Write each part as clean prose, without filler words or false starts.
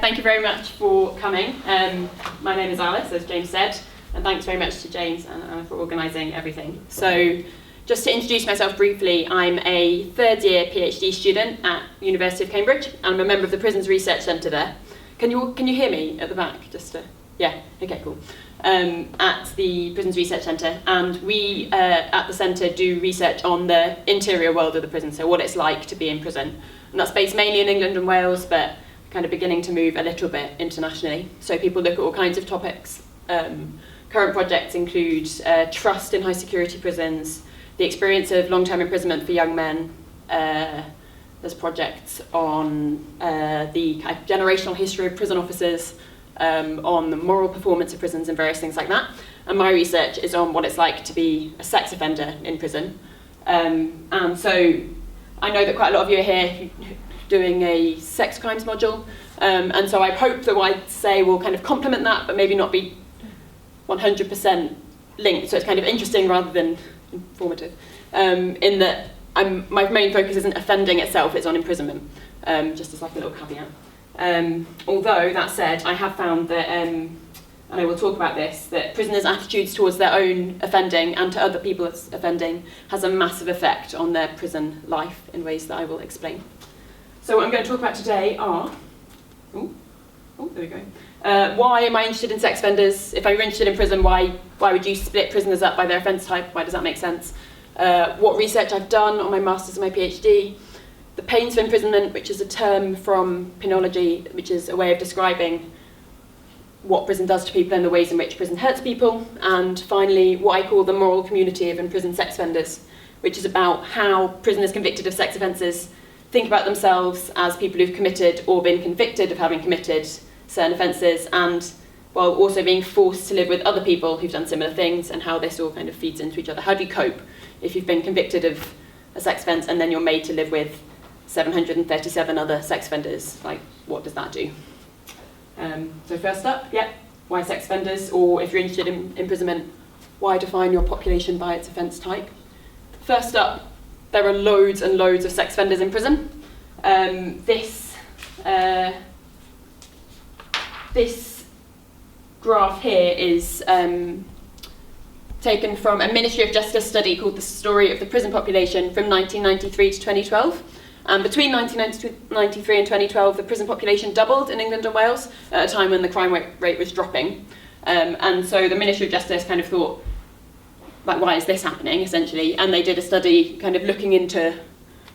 thank you very much for coming. My name is Alice, as James said, and thanks very much to James and Anna for organising everything. So, just to introduce myself briefly, I'm a third-year PhD student at the University of Cambridge, and I'm a member of the Prisons Research Centre there. Can you hear me at the back? Yeah, okay, cool. At the Prisons Research Centre, and we at the centre do research on the interior world of the prison, so what it's like to be in prison. And that's based mainly in England and Wales, but kind of beginning to move a little bit internationally. So people look at all kinds of topics. Current projects include trust in high security prisons, the experience of long-term imprisonment for young men. There's projects on the kind of generational history of prison officers, on the moral performance of prisons and various things like that. And my research is on what it's like to be a sex offender in prison. And so I know that quite a lot of you are here doing a sex crimes module, and so I hope that what I say will kind of complement that, but maybe not be 100% linked, so it's kind of interesting rather than informative, in that my main focus isn't offending itself, it's on imprisonment, just as like a little caveat. Although, that said, I have found that, and I will talk about this, that prisoners' attitudes towards their own offending and to other people's offending has a massive effect on their prison life in ways that I will explain. So what I'm going to talk about today are, there we go. Why am I interested in sex offenders? If I'm interested in prison, why would you split prisoners up by their offence type? Why does that make sense? What research I've done on my master's and my PhD. The pains of imprisonment, which is a term from penology, which is a way of describing what prison does to people and the ways in which prison hurts people. And finally, what I call the moral community of imprisoned sex offenders, which is about how prisoners convicted of sex offences think about themselves as people who've committed or been convicted of having committed certain offences, and while also being forced to live with other people who've done similar things, and how this all kind of feeds into each other. How do you cope if you've been convicted of a sex offence and then you're made to live with 737 other sex offenders? Like, what does that do? So first up, why sex offenders? Or if you're interested in imprisonment, why define your population by its offence type? First up, there are loads and loads of sex offenders in prison. This graph here is taken from a Ministry of Justice study called The Story of the Prison Population from 1993 to 2012. And between 1993 and 2012, the prison population doubled in England and Wales at a time when the crime rate was dropping. And so the Ministry of Justice kind of thought, like, why is this happening, essentially? And they did a study kind of looking into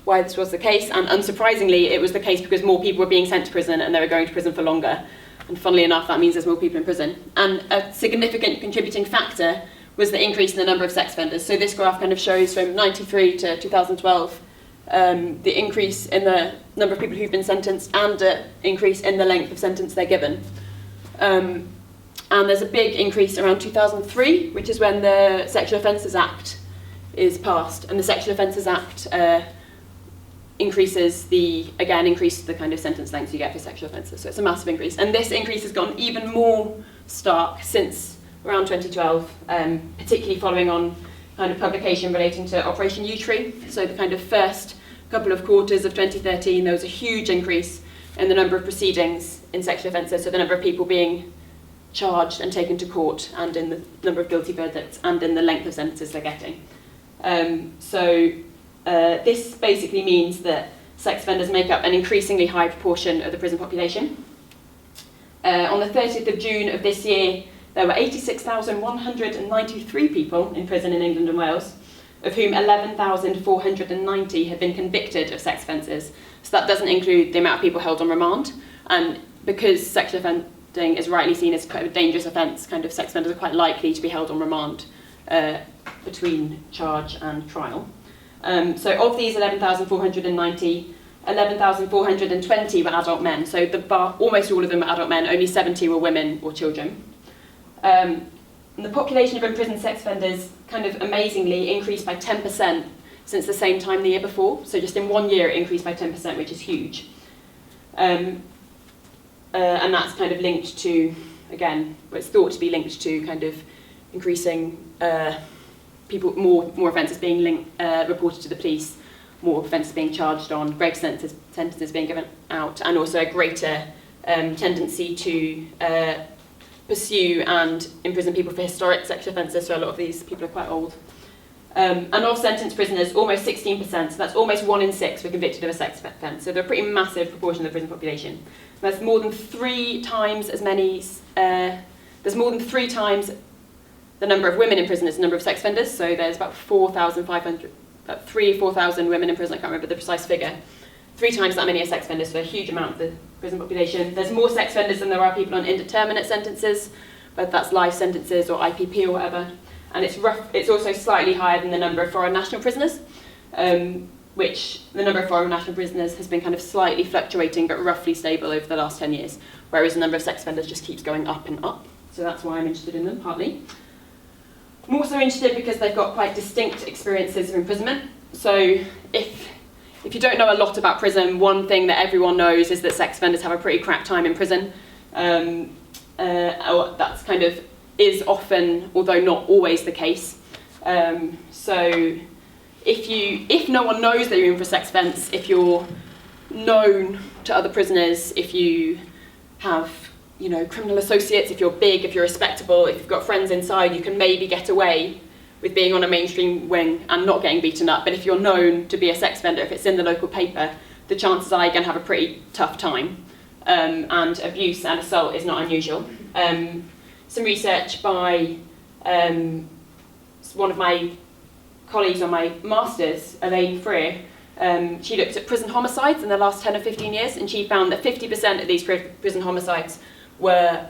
why this was the case. And unsurprisingly, it was the case because more people were being sent to prison and they were going to prison for longer. And funnily enough, that means there's more people in prison. And a significant contributing factor was the increase in the number of sex offenders. So this graph kind of shows from 93 to 2012, the increase in the number of people who've been sentenced and the increase in the length of sentence they're given. And there's a big increase around 2003, which is when the Sexual Offences Act is passed. And the Sexual Offences Act increases the kind of sentence lengths you get for sexual offences. So it's a massive increase. And this increase has gone even more stark since around 2012, particularly following on kind of publication relating to Operation U-Tree. So the kind of first couple of quarters of 2013, there was a huge increase in the number of proceedings in sexual offences, so the number of people being charged and taken to court, and in the number of guilty verdicts, and in the length of sentences they're getting. This basically means that sex offenders make up an increasingly high proportion of the prison population. On the 30th of June of this year, there were 86,193 people in prison in England and Wales, of whom 11,490 had been convicted of sex offences. So that doesn't include the amount of people held on remand. And because sexual offending is rightly seen as kind of a dangerous offence, kind of sex offenders are quite likely to be held on remand between charge and trial. So of these 11,490, 11,420 were adult men. So almost all of them were adult men, only 70 were women or children. And the population of imprisoned sex offenders kind of amazingly increased by 10% since the same time the year before. So just in 1 year it increased by 10%, which is huge. And that's kind of linked to, again, it's thought to be linked to kind of increasing more offences being reported to the police, more offences being charged on, greater sentences being given out, and also a greater tendency to pursue and imprison people for historic sexual offences, so a lot of these people are quite old. And of sentenced prisoners, almost 16%, so that's almost 1 in 6 were convicted of a sex offence, so they're a pretty massive proportion of the prison population. There's more than 3 times as many, there's more than 3 times the number of women in prison as the number of sex offenders, so there's about 4,500, about 3,000 or 4,000 women in prison, I can't remember the precise figure. 3 times that many are sex offenders, so a huge amount of the prison population. There's more sex offenders than there are people on indeterminate sentences, whether that's life sentences or IPP or whatever. And it's also slightly higher than the number of foreign national prisoners, which the number of foreign national prisoners has been kind of slightly fluctuating but roughly stable over the last 10 years, whereas the number of sex offenders just keeps going up and up. So that's why I'm interested in them, partly. I'm also interested because they've got quite distinct experiences of imprisonment. So if you don't know a lot about prison, one thing that everyone knows is that sex offenders have a pretty crap time in prison. That's kind of is often, although not always, the case. So if no one knows that you're in for a sex offence, if you're known to other prisoners, if you have criminal associates, if you're big, if you're respectable, if you've got friends inside, you can maybe get away with being on a mainstream wing and not getting beaten up. But if you're known to be a sex offender, if it's in the local paper, the chances are you're going to have a pretty tough time. And abuse and assault is not unusual. Some research by one of my colleagues on my master's, Elaine Freer, she looked at prison homicides in the last 10 or 15 years, and she found that 50% of these prison homicides were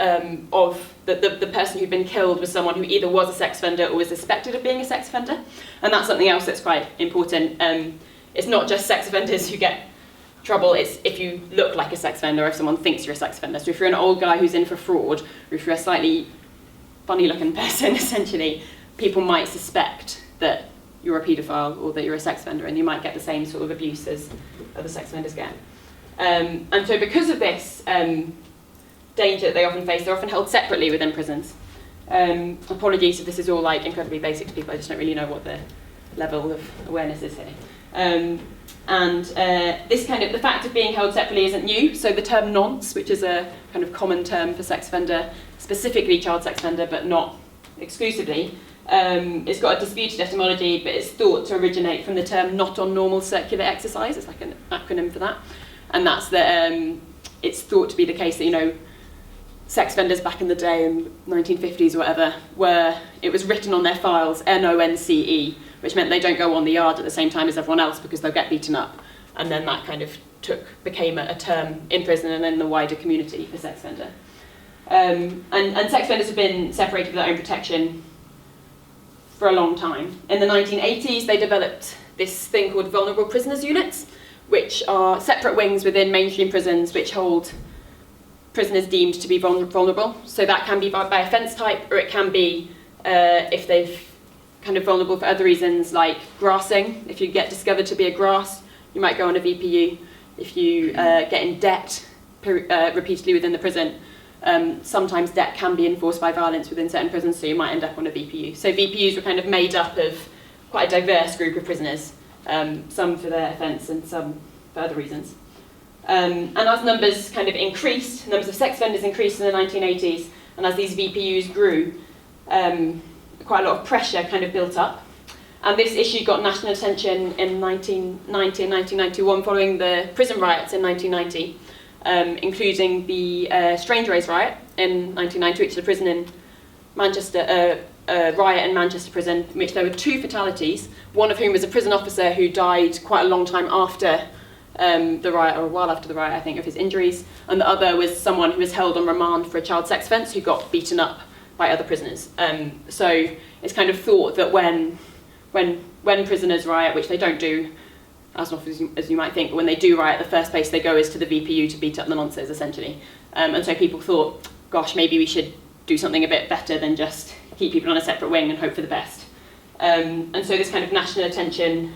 of the person who'd been killed was someone who either was a sex offender or was suspected of being a sex offender. And that's something else that's quite important. It's not just sex offenders who get trouble, it's if you look like a sex offender or if someone thinks you're a sex offender. So if you're an old guy who's in for fraud, or if you're a slightly funny looking person, essentially, people might suspect that you're a paedophile or that you're a sex offender, and you might get the same sort of abuse as other sex offenders get. And so because of this danger that they often face, they're often held separately within prisons. Apologies if this is all like incredibly basic to people, I just don't really know what the level of awareness is here. The fact of being held separately isn't new. So the term nonce, which is a kind of common term for sex offender, specifically child sex offender, but not exclusively, it's got a disputed etymology, but it's thought to originate from the term not on normal circular exercise. It's like an acronym for that. And that's that it's thought to be the case that, sex offenders back in the day in 1950s or whatever, it was written on their files, NONCE, which meant they don't go on the yard at the same time as everyone else because they'll get beaten up. And then that kind of became a term in prison and in the wider community for sex offender. And sex offenders have been separated for their own protection for a long time. In the 1980s, they developed this thing called vulnerable prisoners units, which are separate wings within mainstream prisons which hold prisoners deemed to be vulnerable. So that can be by offence type, or it can be if they've kind of vulnerable for other reasons, like grassing. If you get discovered to be a grass, you might go on a VPU. If you get in debt repeatedly within the prison, sometimes debt can be enforced by violence within certain prisons, so you might end up on a VPU. So VPUs were kind of made up of quite a diverse group of prisoners, some for their offence and some for other reasons. And as numbers kind of increased, numbers of sex offenders increased in the 1980s, and as these VPUs grew, quite a lot of pressure kind of built up. And this issue got national attention in 1990 and 1991 following the prison riots in 1990, including the Strangeways riot in 1990, which is a prison in Manchester, a riot in Manchester prison, in which there were 2 fatalities, one of whom was a prison officer who died quite a long time after the riot, or a while after the riot, I think, of his injuries, and the other was someone who was held on remand for a child sex offence who got beaten up by other prisoners. So it's kind of thought that when prisoners riot, which they don't do as often as you might think, but when they do riot, the first place they go is to the VPU to beat up the nonces, essentially. And so people thought, gosh, maybe we should do something a bit better than just keep people on a separate wing and hope for the best. And so this kind of national attention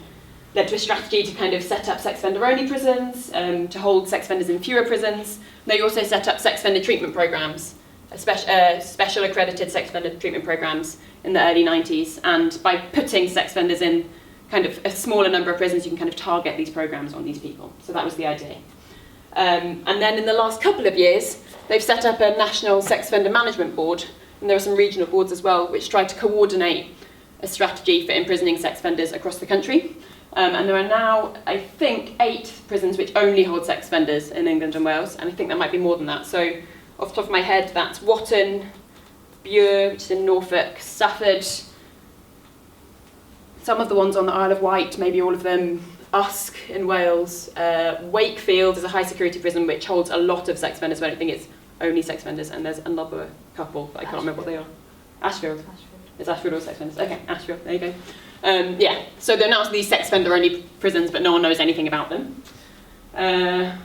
led to a strategy to kind of set up sex offender-only prisons, to hold sex offenders in fewer prisons. They also set up sex offender treatment programs, special accredited sex offender treatment programs in the early 90s. And by putting sex offenders in kind of a smaller number of prisons, you can kind of target these programs on these people. So that was the idea. And then in the last couple of years, they've set up a national sex offender management board, and there are some regional boards as well, which try to coordinate a strategy for imprisoning sex offenders across the country. And there are now, I think, 8 prisons which only hold sex offenders in England and Wales, and I think there might be more than that. So off the top of my head, that's Watton, Bure, which is in Norfolk, Stafford, some of the ones on the Isle of Wight, maybe all of them, Usk in Wales, Wakefield is a high security prison which holds a lot of sex offenders, but I don't think it's only sex offenders, and there's another couple, but I can't remember what they are. Ashfield. It's Ashfield or sex offenders. Okay, Ashfield, there you go. Yeah, so they're now these sex offender only prisons, but no one knows anything about them. They're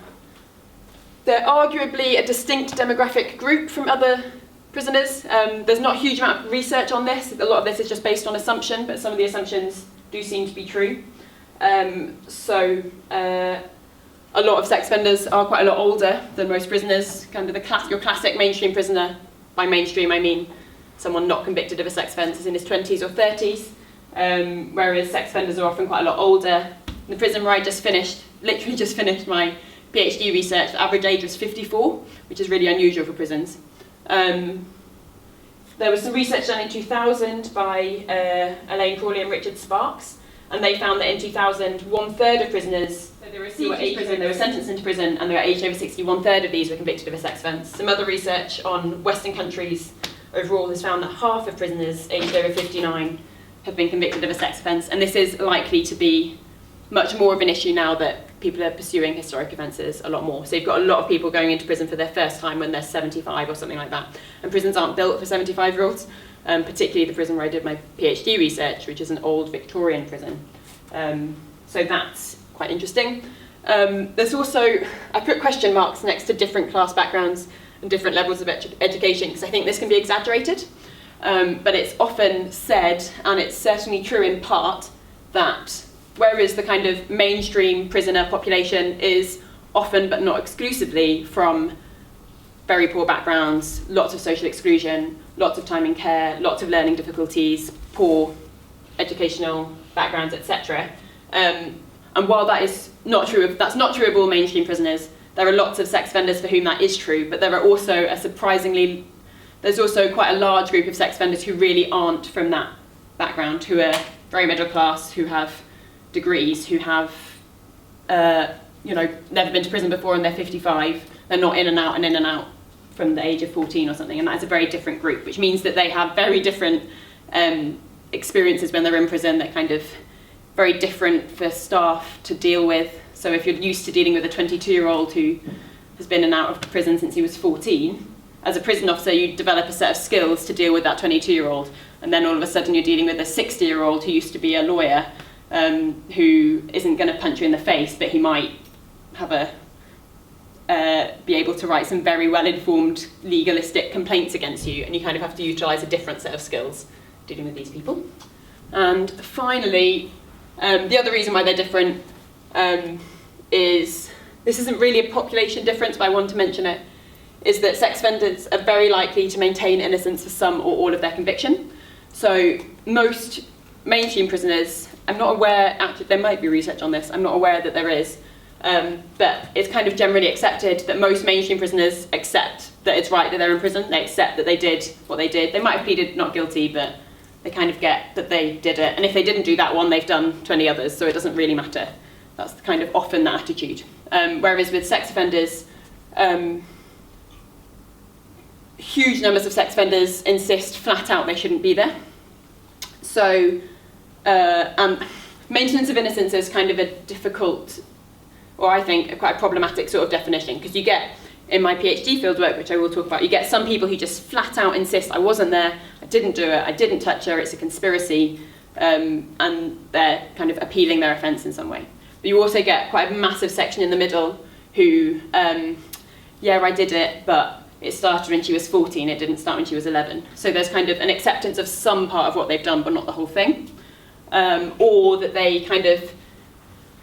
arguably a distinct demographic group from other prisoners. There's not a huge amount of research on this. A lot of this is just based on assumption, but some of the assumptions do seem to be true. A lot of sex offenders are quite a lot older than most prisoners. Kind of your classic mainstream prisoner, by mainstream I mean someone not convicted of a sex offence, is in his 20s or 30s, whereas sex offenders are often quite a lot older. In the prison where I literally just finished my PhD research, the average age was 54, which is really unusual for prisons. There was some research done in 2000 by Elaine Crawley and Richard Sparks, and they found that in 2000, 1/3 of prisoners they were sentenced into prison, and they were aged over 60. 1/3 of these were convicted of a sex offence. Some other research on Western countries overall has found that half of prisoners aged over 59 have been convicted of a sex offence, and this is likely to be much more of an issue now that people are pursuing historic offences a lot more. So you've got a lot of people going into prison for their first time when they're 75 or something like that, and prisons aren't built for 75-year-olds. Particularly the prison where I did my PhD research, which is an old Victorian prison. So that's quite interesting. There's also, I put question marks next to different class backgrounds and different levels of education, because I think this can be exaggerated. But it's often said, and it's certainly true in part, that whereas the kind of mainstream prisoner population is often, but not exclusively, from very poor backgrounds, lots of social exclusion, lots of time in care, lots of learning difficulties, poor educational backgrounds, etc. And while that's not true of all mainstream prisoners, there are lots of sex offenders for whom that is true, but there are also there's also quite a large group of sex offenders who really aren't from that background, who are very middle class, who have degrees, who have never been to prison before and they're 55. They're not in and out from the age of 14 or something, and that's a very different group, which means that they have very different experiences when they're in prison. They're kind of very different for staff to deal with. So if you're used to dealing with a 22-year-old who has been in and out of prison since he was 14, as a prison officer you develop a set of skills to deal with that 22-year-old, and then all of a sudden you're dealing with a 60-year-old who used to be a lawyer, who isn't going to punch you in the face, but he might have be able to write some very well-informed legalistic complaints against you, and you kind of have to utilise a different set of skills dealing with these people. And finally, the other reason why they're different is, this isn't really a population difference, but I want to mention it, is that sex offenders are very likely to maintain innocence for some or all of their conviction. So most mainstream prisoners, I'm not aware, actually there might be research on this, I'm not aware that there is, but it's kind of generally accepted that most mainstream prisoners accept that it's right that they're in prison. They accept that they did what they did. They might have pleaded not guilty, but they kind of get that they did it. And if they didn't do that one, they've done 20 others, so it doesn't really matter. That's kind of often the attitude. Whereas with sex offenders, huge numbers of sex offenders insist flat out they shouldn't be there. So maintenance of innocence is kind of a difficult, or I think quite a problematic sort of definition, because you get, in my PhD fieldwork, which I will talk about, you get some people who just flat out insist, I wasn't there, I didn't do it, I didn't touch her, it's a conspiracy, and they're kind of appealing their offence in some way. But you also get quite a massive section in the middle who, yeah, I did it, but it started when she was 14, it didn't start when she was 11. So there's kind of an acceptance of some part of what they've done, but not the whole thing. Or that they kind of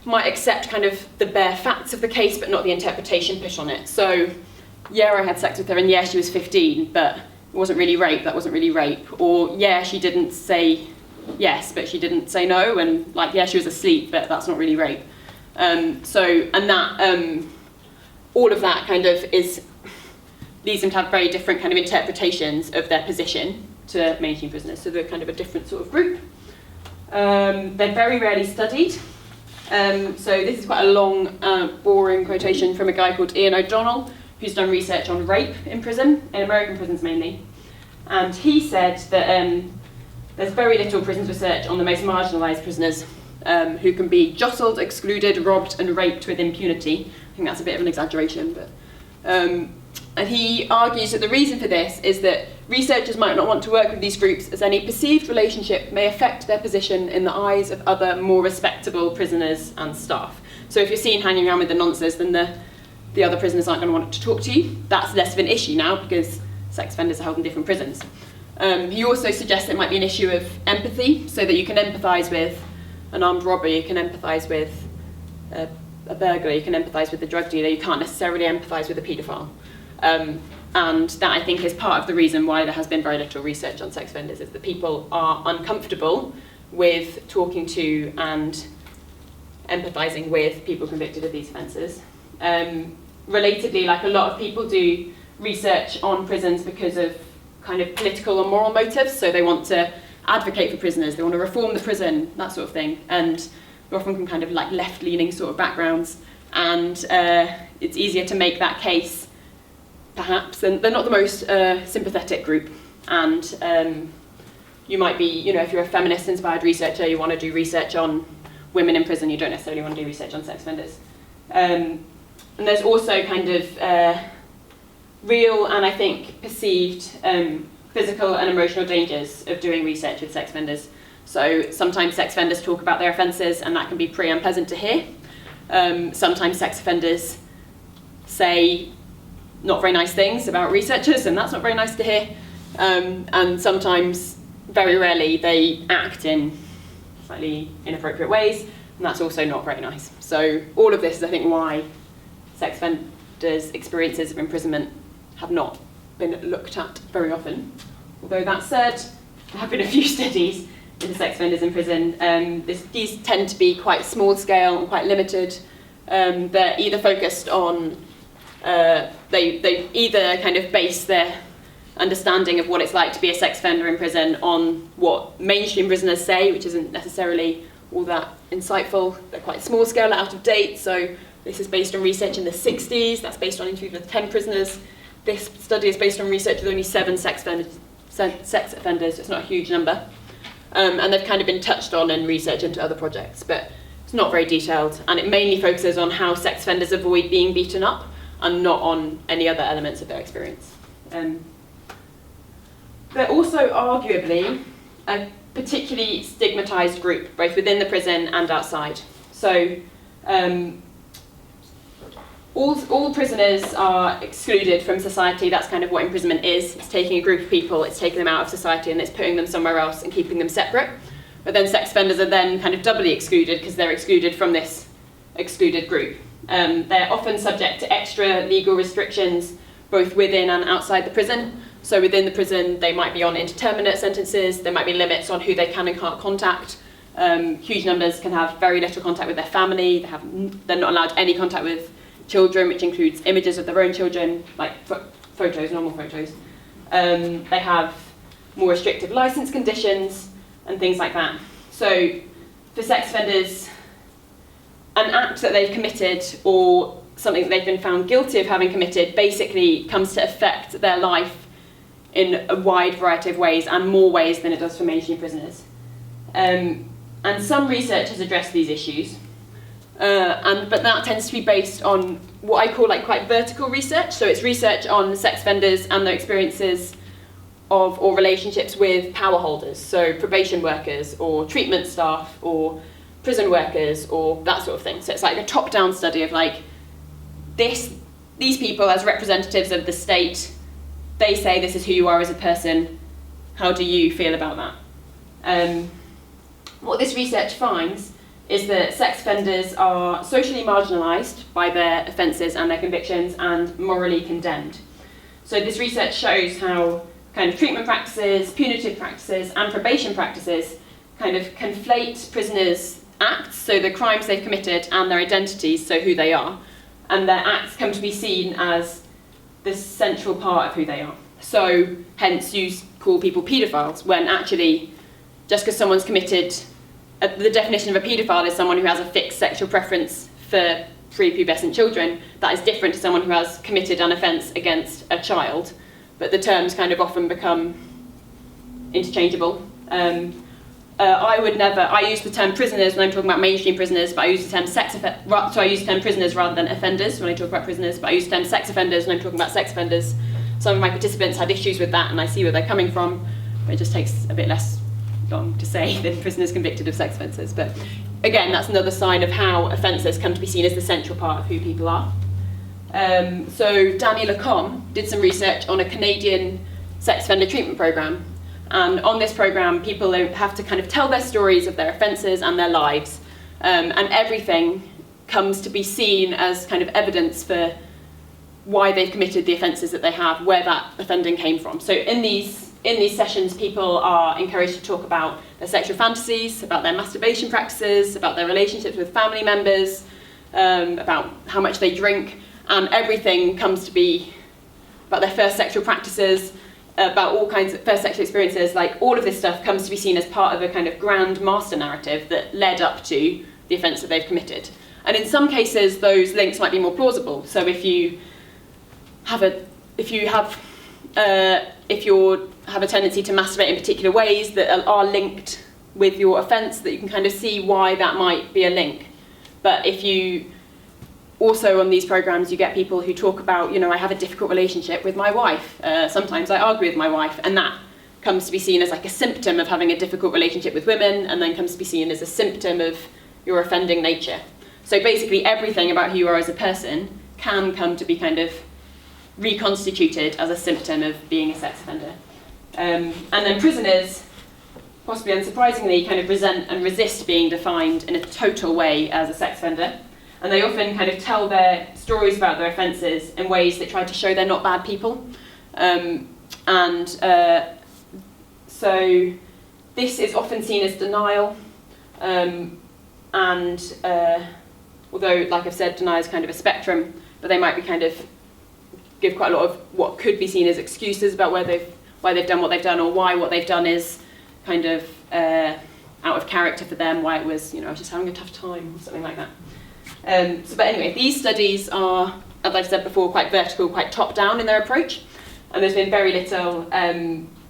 might accept kind of the bare facts of the case, but not the interpretation put on it. So, yeah, I had sex with her, and yeah, she was 15, but it wasn't really rape, that wasn't really rape. Or, yeah, she didn't say yes, but she didn't say no, and like, yeah, she was asleep, but that's not really rape. all of that kind of leads them to have very different kind of interpretations of their position to mainstream prisoners. So they're kind of a different sort of group. They're very rarely studied. So this is quite a long, boring quotation from a guy called Ian O'Donnell, who's done research on rape in prison, in American prisons mainly. And he said that there's very little prisons research on the most marginalised prisoners who can be jostled, excluded, robbed and raped with impunity. I think that's a bit of an exaggeration, but and he argues that the reason for this is that researchers might not want to work with these groups as any perceived relationship may affect their position in the eyes of other more respectable prisoners and staff. So if you're seen hanging around with the nonces, then the other prisoners aren't going to want to talk to you. That's less of an issue now because sex offenders are held in different prisons. He also suggests it might be an issue of empathy, so that you can empathise with an armed robber, you can empathise with a burglar, you can empathise with the drug dealer, you can't necessarily empathise with a paedophile. And that, I think, is part of the reason why there has been very little research on sex offenders, is that people are uncomfortable with talking to and empathising with people convicted of these offences. Relatedly, like a lot of people do research on prisons because of kind of political or moral motives, so they want to advocate for prisoners, they want to reform the prison, that sort of thing, and they're often from kind of like left-leaning sort of backgrounds, and it's easier to make that case perhaps, and they're not the most sympathetic group, and you might be, you know, if you're a feminist-inspired researcher, you want to do research on women in prison, you don't necessarily want to do research on sex offenders. And there's also kind of real and I think perceived physical and emotional dangers of doing research with sex offenders. So sometimes sex offenders talk about their offences and that can be pretty unpleasant to hear. Sometimes sex offenders say not very nice things about researchers and that's not very nice to hear. And sometimes, very rarely, they act in slightly inappropriate ways and that's also not very nice. So all of this is, I think, why sex offenders' experiences of imprisonment have not been looked at very often. Although that said, there have been a few studies into sex offenders in prison. These tend to be quite small scale and quite limited. They're either focused on, they either kind of base their understanding of what it's like to be a sex offender in prison on what mainstream prisoners say, which isn't necessarily all that insightful. They're quite small scale, out of date, so this is based on research in the 60s, that's based on interviews with 10 prisoners. This study is based on research with only 7 sex offenders, so it's not a huge number. And they've kind of been touched on in research into other projects, but it's not very detailed, and it mainly focuses on how sex offenders avoid being beaten up and not on any other elements of their experience. They're also arguably a particularly stigmatised group, both within the prison and outside. So all prisoners are excluded from society. That's kind of what imprisonment is. It's taking a group of people, it's taking them out of society and it's putting them somewhere else and keeping them separate. But then sex offenders are then kind of doubly excluded because they're excluded from this excluded group. They're often subject to extra legal restrictions both within and outside the prison. So within the prison they might be on indeterminate sentences, there might be limits on who they can and can't contact. Huge numbers can have very little contact with their family, they're not allowed any contact with children, which includes images of their own children, like photos, normal photos. They have more restrictive licence conditions and things like that. So for sex offenders, an act that they've committed or something that they've been found guilty of having committed basically comes to affect their life in a wide variety of ways and more ways than it does for mainstream prisoners. And some research has addressed these issues. But that tends to be based on what I call like quite vertical research. So it's research on sex offenders and their experiences of or relationships with power holders, so probation workers or treatment staff or prison workers or that sort of thing. So it's like a top-down study of like these people as representatives of the state, they say this is who you are as a person, how do you feel about that? What this research finds is that sex offenders are socially marginalised by their offences and their convictions and morally condemned. So this research shows how kind of treatment practices, punitive practices and probation practices kind of conflate prisoners' acts, so the crimes they've committed and their identities, so who they are, and their acts come to be seen as the central part of who they are. So hence you call people paedophiles, when actually just because someone's committed, the definition of a paedophile is someone who has a fixed sexual preference for prepubescent children. That is different to someone who has committed an offence against a child, but the terms kind of often become interchangeable. I use the term prisoners when I'm talking about mainstream prisoners, but I use the term I use the term prisoners rather than offenders when I talk about prisoners, but I use the term sex offenders when I'm talking about sex offenders. Some of my participants had issues with that, and I see where they're coming from, but it just takes a bit less long to say than prisoners convicted of sex offences. But again, that's another sign of how offences come to be seen as the central part of who people are. So Danny Lacombe did some research on a Canadian sex offender treatment programme. And on this programme, people have to kind of tell their stories of their offences and their lives. And everything comes to be seen as kind of evidence for why they've committed the offences that they have, where that offending came from. So in these sessions, people are encouraged to talk about their sexual fantasies, about their masturbation practices, about their relationships with family members, about how much they drink, and everything comes to be about their first sexual practices, about all kinds of first sexual experiences. Like, all of this stuff comes to be seen as part of a kind of grand master narrative that led up to the offence that they've committed. And in some cases, those links might be more plausible. So if you have a tendency to masturbate in particular ways that are linked with your offence, that you can kind of see why that might be a link. But if you also, on these programs, you get people who talk about, I have a difficult relationship with my wife. Sometimes I argue with my wife, and that comes to be seen as like a symptom of having a difficult relationship with women, and then comes to be seen as a symptom of your offending nature. So basically everything about who you are as a person can come to be kind of reconstituted as a symptom of being a sex offender. And then prisoners, possibly unsurprisingly, kind of resent and resist being defined in a total way as a sex offender. And they often kind of tell their stories about their offences in ways that try to show they're not bad people. So this is often seen as denial. Although, like I've said, denial is kind of a spectrum, but they might be kind of give quite a lot of what could be seen as excuses about why they've done what they've done, or why what they've done is kind of out of character for them, why it was, I was just having a tough time, or something like that. But anyway, these studies are, as I've said before, quite vertical, quite top-down in their approach, and there's been very little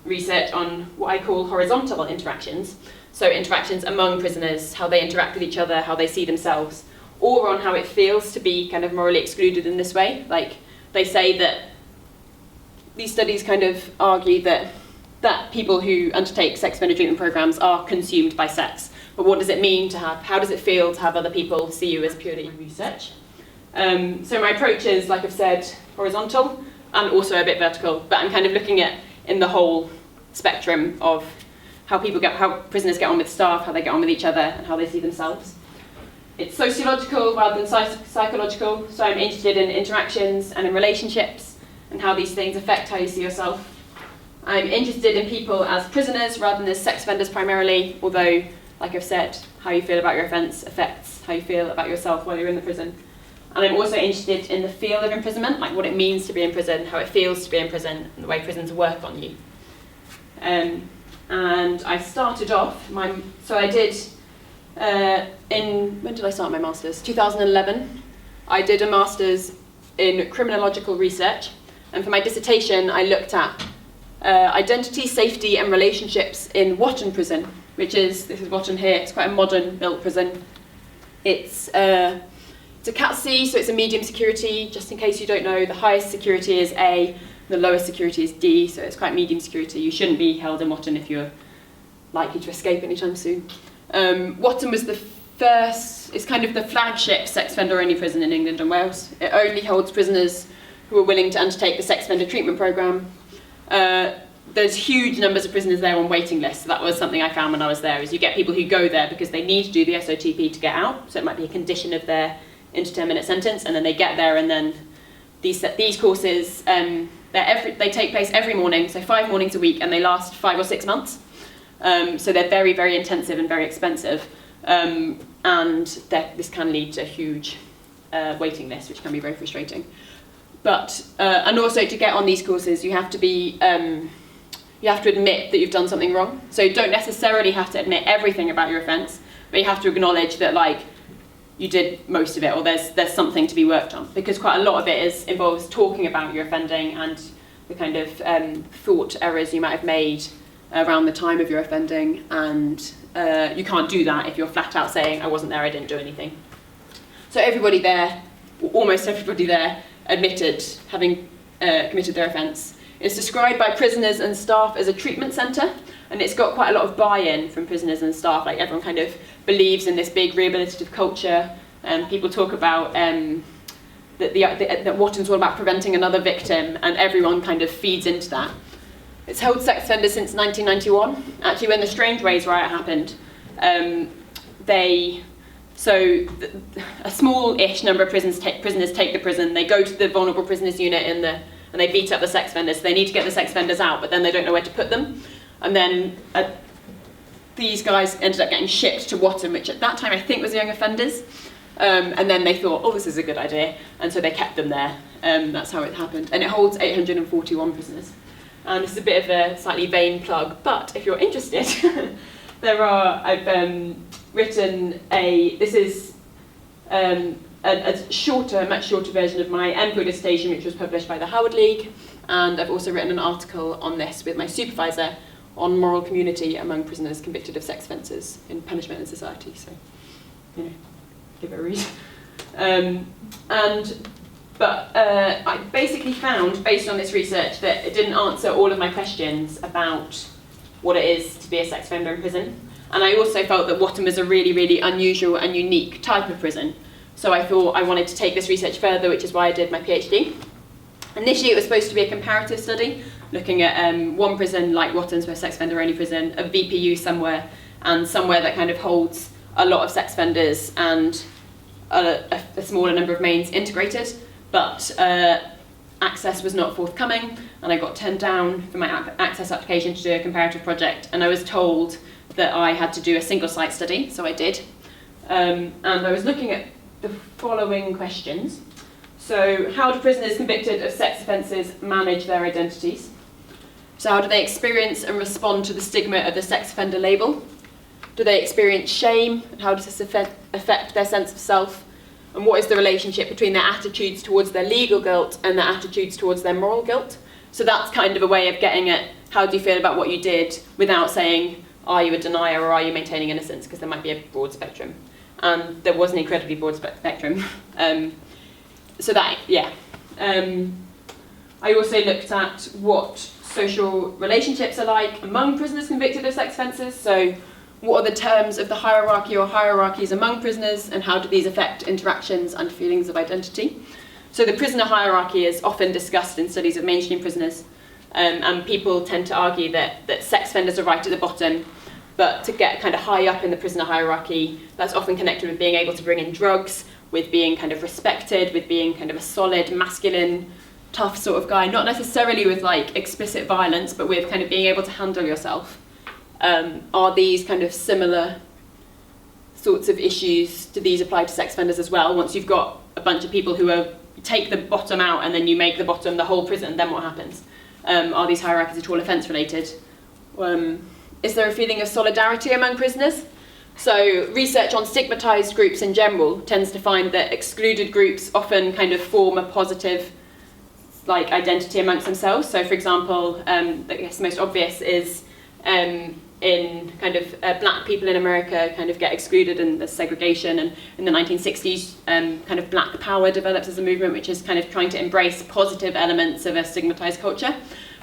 research on what I call horizontal interactions, so interactions among prisoners, how they interact with each other, how they see themselves, or on how it feels to be kind of morally excluded in this way. Like, they say that these studies kind of argue that people who undertake sex offender treatment programs are consumed by sex. But what does it mean to how does it feel to have other people see you as purely research? So my approach is, like I've said, horizontal and also a bit vertical, but I'm kind of looking at in the whole spectrum of how prisoners get on with staff, how they get on with each other, and how they see themselves. It's sociological rather than psychological, so I'm interested in interactions and in relationships and how these things affect how you see yourself. I'm interested in people as prisoners rather than as sex offenders primarily, although, like I've said, how you feel about your offence affects how you feel about yourself while you're in the prison. And I'm also interested in the feel of imprisonment, like what it means to be in prison, how it feels to be in prison, and the way prisons work on you. And I started off, when did I start my master's? 2011. I did a master's in criminological research, and for my dissertation I looked at identity, safety and relationships in Wotton Prison, this is Wotton here. It's quite a modern built prison. It's a Cat C, so it's a medium security. Just in case you don't know, the highest security is A, the lowest security is D, so it's quite medium security. You shouldn't be held in Wotton if you're likely to escape anytime soon. Wotton was it's kind of the flagship sex offender only prison in England and Wales. It only holds prisoners who are willing to undertake the sex offender treatment programme. There's huge numbers of prisoners there on waiting lists. So that was something I found when I was there, is you get people who go there because they need to do the SOTP to get out, so it might be a condition of their indeterminate sentence, and then they get there, and then these courses, they take place every morning, so 5 mornings a week, and they last 5 or 6 months. So they're very, very intensive and very expensive, and this can lead to huge waiting list, which can be very frustrating. But and also to get on these courses, you have to be you have to admit that you've done something wrong. So you don't necessarily have to admit everything about your offence, but you have to acknowledge that like you did most of it, or there's something to be worked on, because quite a lot of it involves talking about your offending and the kind of thought errors you might have made around the time of your offending, and you can't do that if you're flat out saying I wasn't there, I didn't do anything. So everybody there, or almost everybody there, admitted having committed their offence. It's described by prisoners and staff as a treatment centre, and it's got quite a lot of buy-in from prisoners and staff. Like everyone kind of believes in this big rehabilitative culture, and people talk about that Wotton's all about preventing another victim, and everyone kind of feeds into that. It's held sex offenders since 1991. Actually, when the Strangeways riot happened, a small-ish number of prisoners take the prison. They go to the vulnerable prisoners unit and they beat up the sex offenders. So they need to get the sex offenders out, but then they don't know where to put them. And then these guys ended up getting shipped to Wotton, which at that time I think was young offenders. And then they thought, oh, this is a good idea. And so they kept them there. That's how it happened. And it holds 841 prisoners. And this is a bit of a slightly vain plug, but if you're interested, I've written this is a much shorter version of my MPhil dissertation, which was published by the Howard League, and I've also written an article on this with my supervisor on moral community among prisoners convicted of sex offences in punishment and society. So, give it a read. I basically found, based on this research, that it didn't answer all of my questions about what it is to be a sex offender in prison. And I also felt that Wotton was a really, really unusual and unique type of prison. So I thought I wanted to take this research further, which is why I did my PhD. Initially, it was supposed to be a comparative study, looking at one prison like Wotton's, a sex offender-only prison, a VPU somewhere, and somewhere that kind of holds a lot of sex offenders and a smaller number of mains integrated. But access was not forthcoming, and I got turned down for my access application to do a comparative project, and I was told that I had to do a single site study, so I did. And I was looking at the following questions. So, how do prisoners convicted of sex offences manage their identities? So how do they experience and respond to the stigma of the sex offender label? Do they experience shame? How does this affect their sense of self? And what is the relationship between their attitudes towards their legal guilt and their attitudes towards their moral guilt? So that's kind of a way of getting at how do you feel about what you did without saying, are you a denier or are you maintaining innocence? Because there might be a broad spectrum. And there was an incredibly broad spectrum. I also looked at what social relationships are like among prisoners convicted of sex offences. So what are the terms of the hierarchy or hierarchies among prisoners, and how do these affect interactions and feelings of identity? So the prisoner hierarchy is often discussed in studies of mainstream prisoners, and people tend to argue that sex offenders are right at the bottom, but to get kind of high up in the prisoner hierarchy, that's often connected with being able to bring in drugs, with being kind of respected, with being kind of a solid, masculine, tough sort of guy, not necessarily with like explicit violence, but with kind of being able to handle yourself. Are these kind of similar sorts of issues, do these apply to sex offenders as well? Once you've got a bunch of people who take the bottom out and then you make the bottom the whole prison, then what happens? Are these hierarchies at all offence related? Is there a feeling of solidarity among prisoners? So research on stigmatised groups in general tends to find that excluded groups often kind of form a positive like identity amongst themselves. So for example, I guess the most obvious is in kind of black people in America kind of get excluded in the segregation, and in the 1960s kind of black power develops as a movement which is kind of trying to embrace positive elements of a stigmatised culture.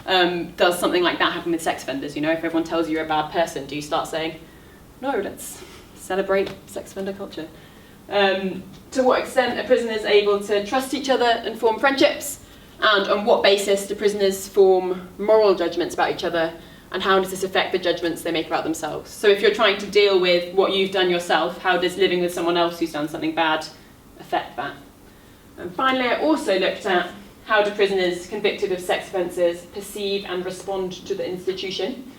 Does something like that happen with sex offenders? You know, if everyone tells you you're a bad person, do you start saying, no, let's celebrate sex offender culture? To what extent are prisoners able to trust each other and form friendships? And on what basis do prisoners form moral judgments about each other? And how does this affect the judgments they make about themselves? So if you're trying to deal with what you've done yourself, how does living with someone else who's done something bad affect that? And finally, I also looked at how do prisoners convicted of sex offences perceive and respond to the institution?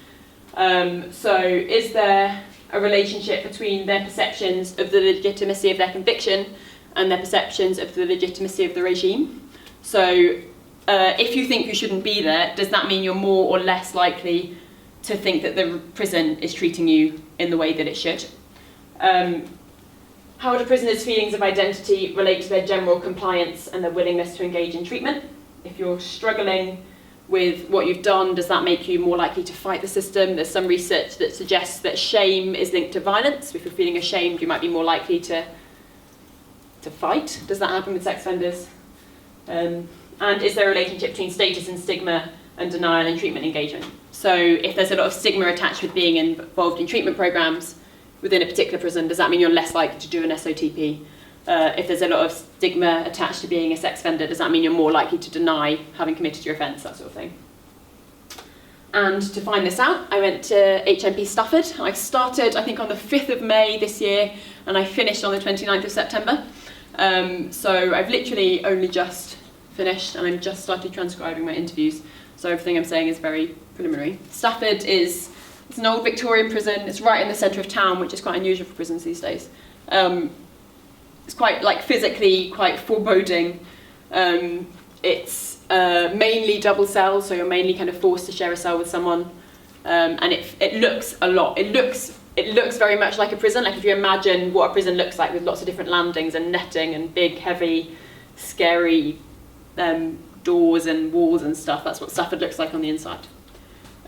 So is there a relationship between their perceptions of the legitimacy of their conviction and their perceptions of the legitimacy of the regime. So if you think you shouldn't be there, does that mean you're more or less likely to think that the prison is treating you in the way that it should? How do prisoners' feelings of identity relate to their general compliance and their willingness to engage in treatment? If you're struggling with what you've done, does that make you more likely to fight the system? There's some research that suggests that shame is linked to violence. If you're feeling ashamed, you might be more likely to fight. Does that happen with sex offenders? And is there a relationship between status and stigma and denial and treatment engagement? So if there's a lot of stigma attached with being involved in treatment programs within a particular prison, does that mean you're less likely to do an SOTP? If there's a lot of stigma attached to being a sex offender, does that mean you're more likely to deny having committed your offence, that sort of thing? And to find this out, I went to HMP Stafford. I started, I think, on the 5th of May this year, and I finished on the 29th of September. So I've literally only just finished, and I've just started transcribing my interviews. So everything I'm saying is very preliminary. Stafford it's an old Victorian prison. It's right in the centre of town, which is quite unusual for prisons these days. It's quite, like, physically quite foreboding. It's mainly double cells, so you're mainly kind of forced to share a cell with someone. And it looks a lot. It looks very much like a prison. Like, if you imagine what a prison looks like with lots of different landings and netting and big, heavy, scary doors and walls and stuff, that's what Stafford looks like on the inside.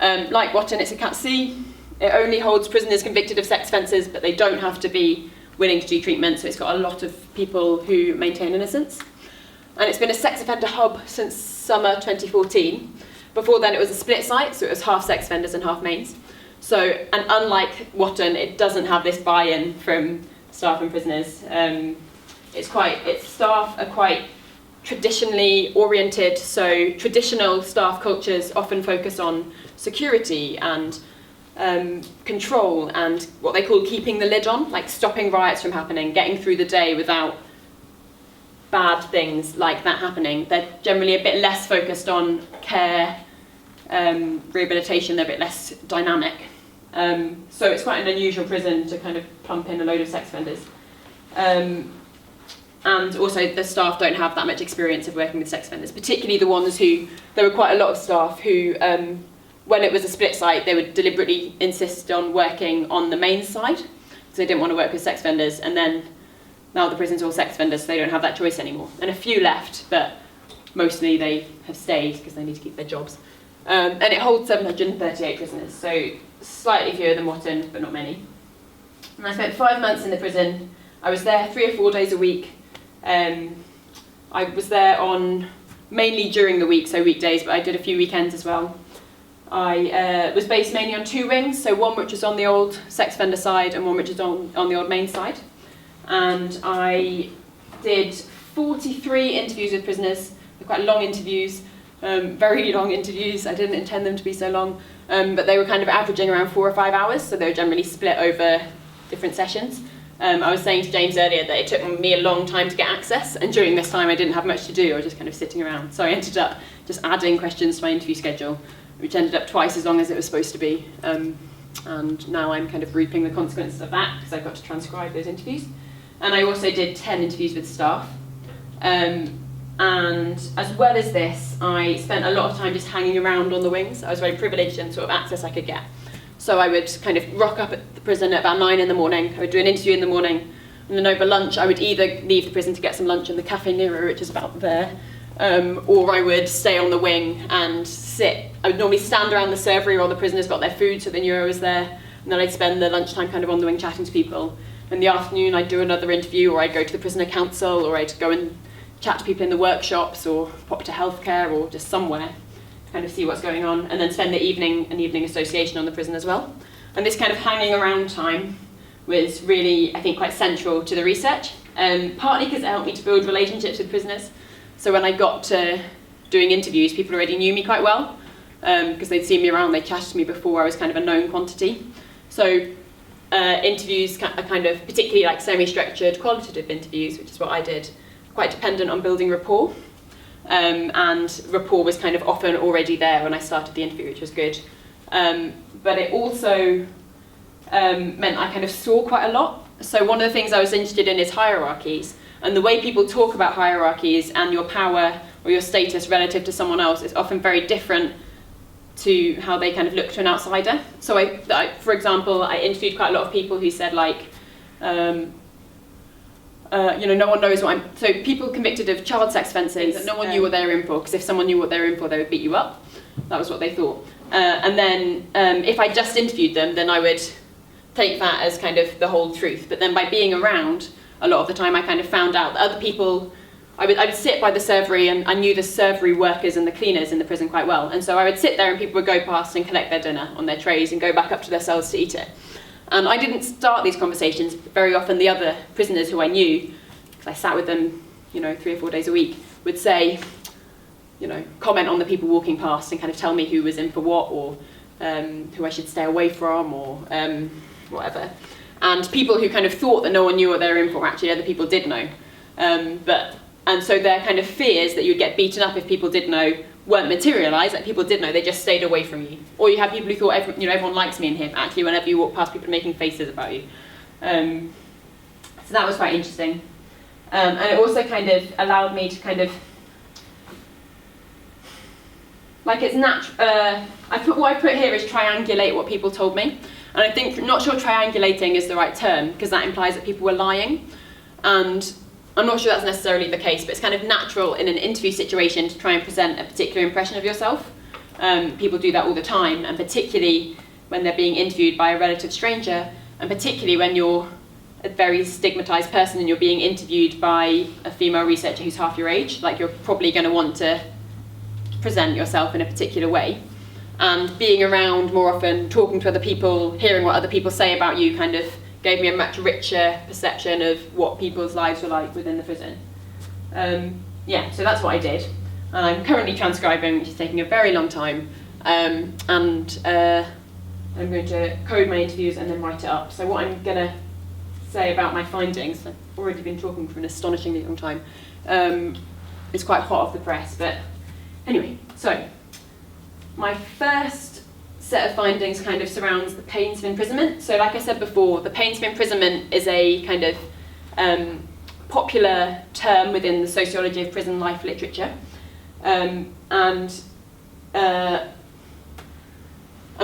Like Wotton, it's a Cat C. It only holds prisoners convicted of sex offences, but they don't have to be willing to do treatment, so it's got a lot of people who maintain innocence. And it's been a sex offender hub since summer 2014. Before then it was a split site, so it was half sex offenders and half mains. So, and unlike Wotton, it doesn't have this buy-in from staff and prisoners. Its staff are quite traditionally oriented, so traditional staff cultures often focus on security and control and what they call keeping the lid on, like stopping riots from happening, getting through the day without bad things like that happening. They're generally a bit less focused on care, rehabilitation, they're a bit less dynamic. So it's quite an unusual prison to kind of plump in a load of sex offenders. And also the staff don't have that much experience of working with sex offenders, particularly the ones who, there were quite a lot of staff who, when it was a split site, they would deliberately insist on working on the main side, because they didn't want to work with sex offenders, and then now the prison's all sex offenders, so they don't have that choice anymore. And a few left, but mostly they have stayed because they need to keep their jobs. And it holds 738 prisoners, so slightly fewer than Wotton, but not many. And I spent 5 months in the prison. I was there 3 or 4 days a week. I was there on mainly during the week, so weekdays, but I did a few weekends as well. I was based mainly on 2 wings, so one which was on the old sex offender side and one which was on the old main side. And I did 43 interviews with prisoners. They're quite long interviews, very long interviews. I didn't intend them to be so long, but they were kind of averaging around 4 or 5 hours, so they were generally split over different sessions. I was saying to James earlier that it took me a long time to get access, and during this time I didn't have much to do. I was just kind of sitting around. So I ended up just adding questions to my interview schedule, which ended up twice as long as it was supposed to be. And now I'm kind of reaping the consequences of that, because I've got to transcribe those interviews. And I also did 10 interviews with staff. And as well as this, I spent a lot of time just hanging around on the wings. I was very privileged in sort of access I could get. So I would kind of rock up at the prison at about 9 in the morning. I would do an interview in the morning, and then over lunch I would either leave the prison to get some lunch in the Cafe Nero, which is about there, or I would stay on the wing and sit. I would normally stand around the servery while the prisoners got their food, so they knew I was there, and then I'd spend the lunchtime kind of on the wing chatting to people. In the afternoon I'd do another interview, or I'd go to the prisoner council, or I'd go and chat to people in the workshops, or pop to healthcare, or just somewhere. Kind of see what's going on, and then spend the evening, an evening association on the prison as well. And this kind of hanging around time was really, I think, quite central to the research, partly because it helped me to build relationships with prisoners. So when I got to doing interviews, people already knew me quite well, because they'd seen me around, they chatted to me before, I was kind of a known quantity. So interviews are kind of, particularly like semi-structured qualitative interviews, which is what I did, quite dependent on building rapport. And rapport was kind of often already there when I started the interview, which was good. But it also meant I kind of saw quite a lot. So one of the things I was interested in is hierarchies. And the way people talk about hierarchies and your power or your status relative to someone else is often very different to how they kind of look to an outsider. So for example, I interviewed quite a lot of people who said like, no one knows what I'm... So people convicted of child sex offences, that no one knew what they were in for, because if someone knew what they were in for, they would beat you up. That was what they thought. And then if I just interviewed them, then I would take that as kind of the whole truth. But then by being around, a lot of the time I kind of found out that other people... I would sit by the servery, and I knew the servery workers and the cleaners in the prison quite well. And so I would sit there and people would go past and collect their dinner on their trays and go back up to their cells to eat it. And I didn't start these conversations. Very often the other prisoners who I knew, because I sat with them, 3 or 4 days a week, would say, comment on the people walking past and kind of tell me who was in for what, or who I should stay away from, or whatever. And people who kind of thought that no one knew what they were in for, actually other people did know. And so their kind of fears that you'd get beaten up if people did know weren't materialised, like people did know, they just stayed away from you. Or you had people who thought everyone likes me in here, actually whenever you walk past people are making faces about you. So that was quite interesting. And it also kind of allowed me to kind of, like it's natural, what I put here is triangulate what people told me. And I think, not sure triangulating is the right term, because that implies that people were lying. And I'm not sure that's necessarily the case, but it's kind of natural in an interview situation to try and present a particular impression of yourself. People do that all the time, and particularly when they're being interviewed by a relative stranger, and particularly when you're a very stigmatised person and you're being interviewed by a female researcher who's half your age. Like, you're probably going to want to present yourself in a particular way. And being around more often, talking to other people, hearing what other people say about you kind of gave me a much richer perception of what people's lives were like within the prison. So that's what I did. And I'm currently transcribing, which is taking a very long time. I'm going to code my interviews and then write it up. So what I'm going to say about my findings, I've already been talking for an astonishingly long time, it's quite hot off the press. But anyway, so my first set of findings kind of surrounds the pains of imprisonment. So like I said before, the pains of imprisonment is a kind of popular term within the sociology of prison life literature. I'm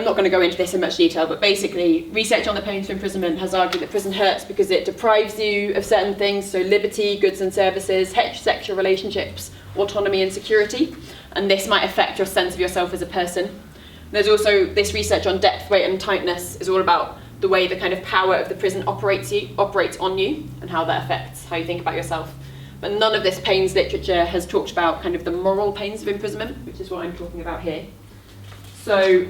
not going to go into this in much detail, but basically research on the pains of imprisonment has argued that prison hurts because it deprives you of certain things, so liberty, goods and services, heterosexual relationships, autonomy and security, and this might affect your sense of yourself as a person. There's also this research on depth, weight and tightness is all about the way the kind of power of the prison operates on you and how that affects how you think about yourself. But none of this pains literature has talked about kind of the moral pains of imprisonment, which is what I'm talking about here. So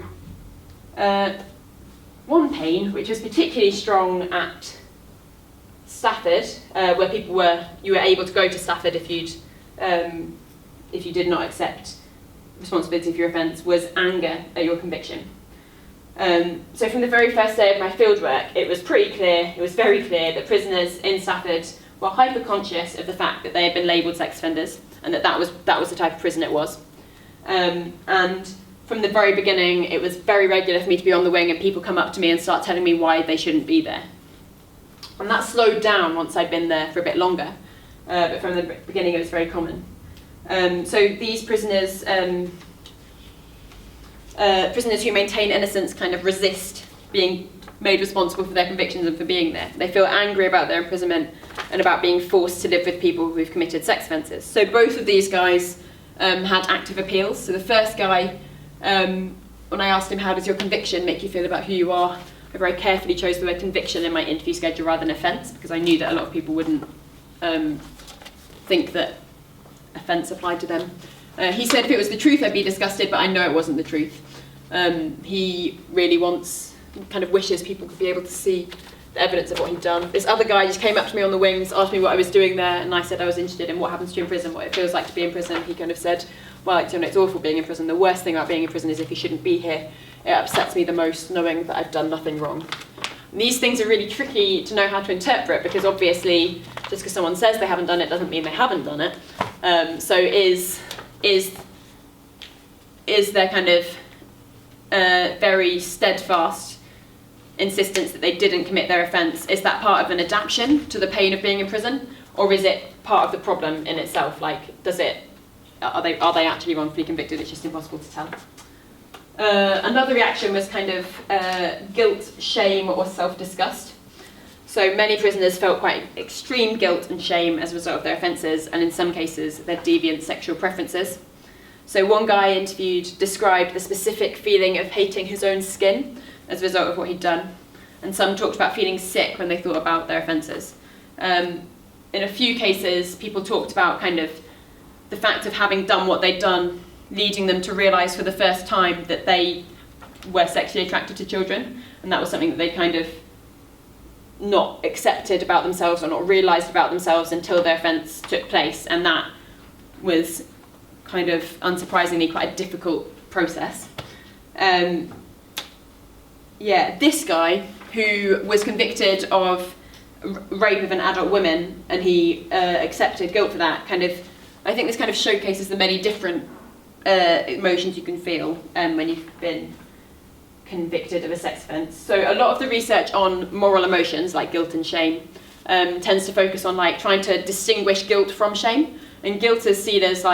one pain, which was particularly strong at Stafford, where you were able to go to Stafford if you did not accept responsibility for your offence, was anger at your conviction. So from the very first day of my fieldwork, it was very clear that prisoners in Stafford were hyper-conscious of the fact that they had been labelled sex offenders, and that was the type of prison it was. And from the very beginning, it was very regular for me to be on the wing and people come up to me and start telling me why they shouldn't be there. And that slowed down once I'd been there for a bit longer, but from the beginning it was very common. So these prisoners who maintain innocence kind of resist being made responsible for their convictions and for being there. They feel angry about their imprisonment and about being forced to live with people who've committed sex offences. So both of these guys had active appeals. So the first guy, when I asked him, how does your conviction make you feel about who you are, I very carefully chose the word conviction in my interview schedule rather than offence, because I knew that a lot of people wouldn't think that offence applied to them. He said if it was the truth I'd be disgusted, but I know it wasn't the truth. He really wishes people could be able to see the evidence of what he'd done. This other guy just came up to me on the wings, asked me what I was doing there, and I said I was interested in what happens to you in prison, what it feels like to be in prison. He kind of said, well, it's awful being in prison. The worst thing about being in prison is if you shouldn't be here. It upsets me the most knowing that I've done nothing wrong. And these things are really tricky to know how to interpret, because obviously just because someone says they haven't done it doesn't mean they haven't done it. So is there kind of very steadfast insistence that they didn't commit their offence, is that part of an adaptation to the pain of being in prison? or is it part of the problem in itself? Like, are they actually wrongfully convicted? It's just impossible to tell. Another reaction was kind of guilt, shame, or self-disgust. So many prisoners felt quite extreme guilt and shame as a result of their offences, and in some cases their deviant sexual preferences. So one guy interviewed described the specific feeling of hating his own skin as a result of what he'd done, and some talked about feeling sick when they thought about their offences. In a few cases, people talked about kind of the fact of having done what they'd done, leading them to realise for the first time that they were sexually attracted to children, and that was something that they kind of not accepted about themselves or not realised about themselves until their offence took place, and that was kind of unsurprisingly quite a difficult process. This guy, who was convicted of rape of an adult woman, and he accepted guilt for that, I think this kind of showcases the many different emotions you can feel when you've been convicted of a sex offence. So a lot of the research on moral emotions, like guilt and shame, tends to focus on like trying to distinguish guilt from shame. And guilt is seen as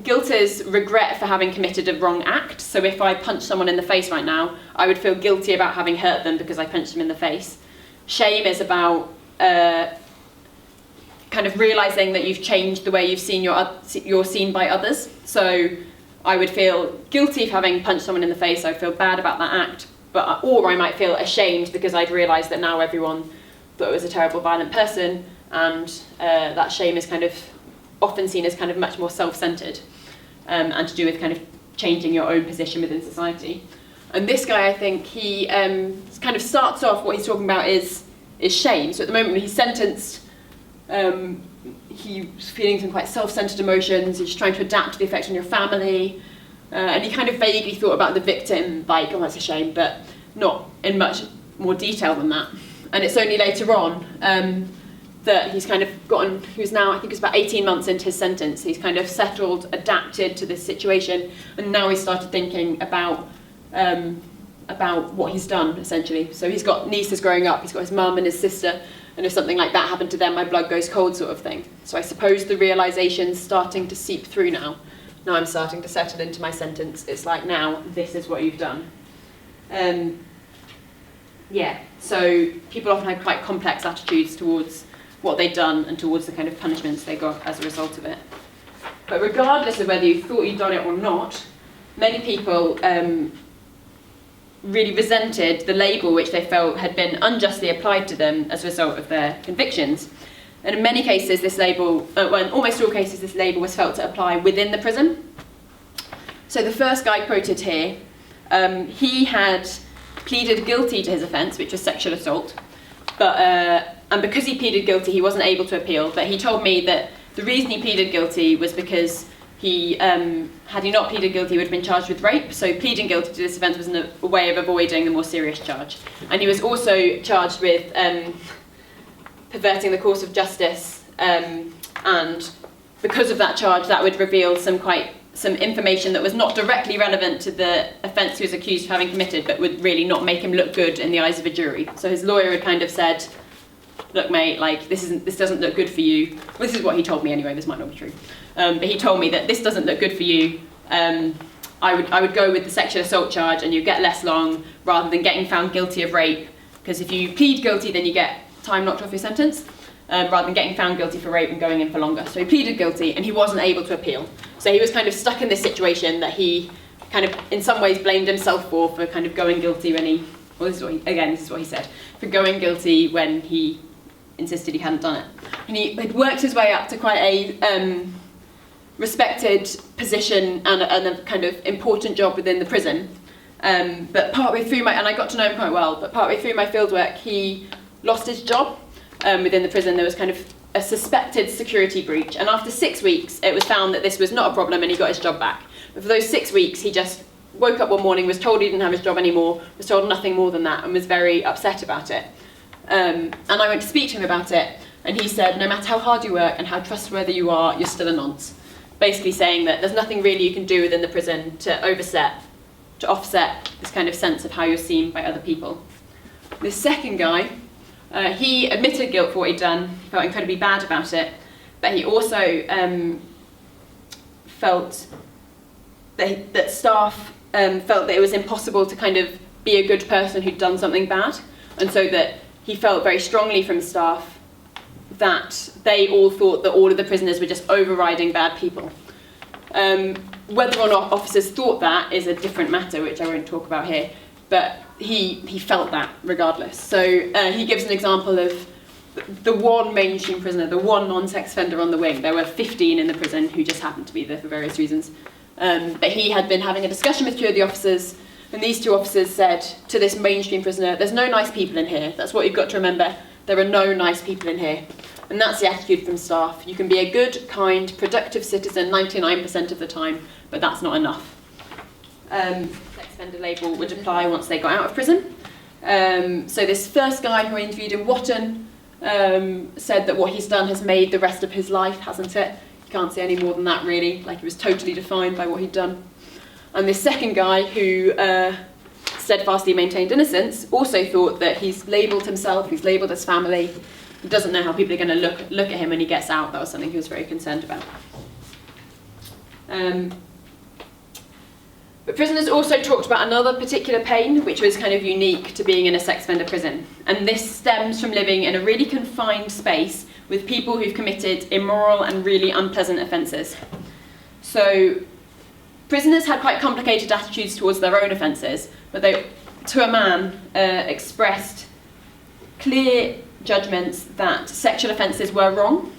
guilt is regret for having committed a wrong act. So if I punch someone in the face right now, I would feel guilty about having hurt them because I punched them in the face. Shame is about kind of realising that you've changed the way you're seen by others. So I would feel guilty for having punched someone in the face. I'd feel bad about that act, or I might feel ashamed because I'd realised that now everyone thought I was a terrible, violent person, and that shame is kind of often seen as kind of much more self-centred and to do with kind of changing your own position within society. And this guy, I think, he kind of starts off what he's talking about is shame. So at the moment when he's sentenced, he's feeling some quite self-centred emotions. He's trying to adapt to the effect on your family, and he kind of vaguely thought about the victim, like, oh, that's a shame, but not in much more detail than that. And it's only later on that he's kind of who's now, I think it's about 18 months into his sentence, he's kind of settled, adapted to this situation, and now he started thinking about what he's done, essentially. So he's got nieces growing up, he's got his mum and his sister, and if something like that happened to them, my blood goes cold, sort of thing. So I suppose the realisation's starting to seep through now. Now I'm starting to settle into my sentence. It's like, now, this is what you've done. So people often have quite complex attitudes towards what they'd done and towards the kind of punishments they got as a result of it. But regardless of whether you thought you'd done it or not, many people really resented the label which they felt had been unjustly applied to them as a result of their convictions. And in many cases, this label, in almost all cases, this label was felt to apply within the prison. So the first guy quoted here, he had pleaded guilty to his offence, which was sexual assault, and because he pleaded guilty, he wasn't able to appeal, but he told me that the reason he pleaded guilty was because had he not pleaded guilty, he would have been charged with rape. So pleading guilty to this offence was a way of avoiding the more serious charge. And he was also charged with perverting the course of justice, and because of that charge, that would reveal some information that was not directly relevant to the offence he was accused of having committed, but would really not make him look good in the eyes of a jury. So his lawyer had kind of said, look, mate, like this doesn't look good for you. Well, this is what he told me anyway. This might not be true, but he told me that this doesn't look good for you. I would go with the sexual assault charge, and you get less long rather than getting found guilty of rape. Because if you plead guilty, then you get time knocked off your sentence, rather than getting found guilty for rape and going in for longer. So he pleaded guilty, and he wasn't able to appeal. So he was kind of stuck in this situation that he kind of, in some ways, blamed himself for kind of going guilty when he. Well, this is what he said, for going guilty when he insisted he hadn't done it. And he'd worked his way up to quite a respected position and a kind of important job within the prison. But partway through and I got to know him quite well, but partway through my fieldwork, he lost his job within the prison. There was kind of a suspected security breach. And after 6 weeks, it was found that this was not a problem and he got his job back. But for those 6 weeks, he just woke up one morning, was told he didn't have his job anymore, was told nothing more than that, and was very upset about it. And I went to speak to him about it, and he said, no matter how hard you work and how trustworthy you are, you're still a nonce. Basically saying that there's nothing really you can do within the prison to offset this kind of sense of how you're seen by other people. The second guy He admitted guilt for what he'd done, he felt incredibly bad about it, but he also felt that staff felt that it was impossible to kind of be a good person who'd done something bad, and so that he felt very strongly from staff that they all thought that all of the prisoners were just overriding bad people. Whether or not officers thought that is a different matter, which I won't talk about here, but he felt that regardless. So he gives an example of the one mainstream prisoner, the one non-sex offender on the wing. There were 15 in the prison who just happened to be there for various reasons. But he had been having a discussion with two of the officers, and these two officers said to this mainstream prisoner, "There's no nice people in here. That's what you've got to remember. There are no nice people in here." And that's the attitude from staff. You can be a good, kind, productive citizen 99% of the time, but that's not enough. Sex offender label would apply once they got out of prison. So this first guy who I interviewed in Watton said that what he's done has made the rest of his life, hasn't it? You can't say any more than that, really. Like, he was totally defined by what he'd done. And this second guy, who steadfastly maintained innocence, also thought that he's labelled himself, he's labelled his family. He doesn't know how people are going to look at him when he gets out. That was something he was very concerned about. But prisoners also talked about another particular pain, which was kind of unique to being in a sex offender prison. And this stems from living in a really confined space with people who've committed immoral and really unpleasant offences. So prisoners had quite complicated attitudes towards their own offences, but they, to a man, expressed clear judgments that sexual offences were wrong.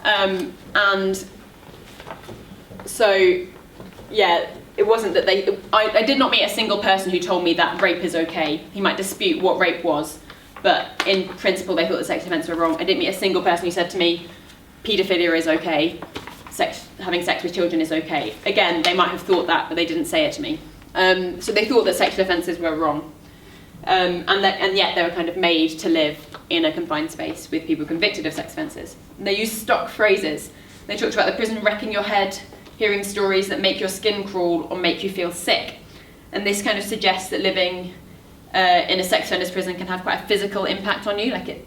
And so, yeah, it wasn't that I did not meet a single person who told me that rape is okay. He might dispute what rape was, but in principle they thought that sex offences were wrong. I didn't meet a single person who said to me, paedophilia is okay, having sex with children is okay. Again, they might have thought that, but they didn't say it to me. So they thought that sexual offences were wrong. And yet they were kind of made to live in a confined space with people convicted of sex offences. And they used stock phrases. They talked about the prison wrecking your head, hearing stories that make your skin crawl or make you feel sick. And this kind of suggests that living in a sex offenders prison can have quite a physical impact on you. Like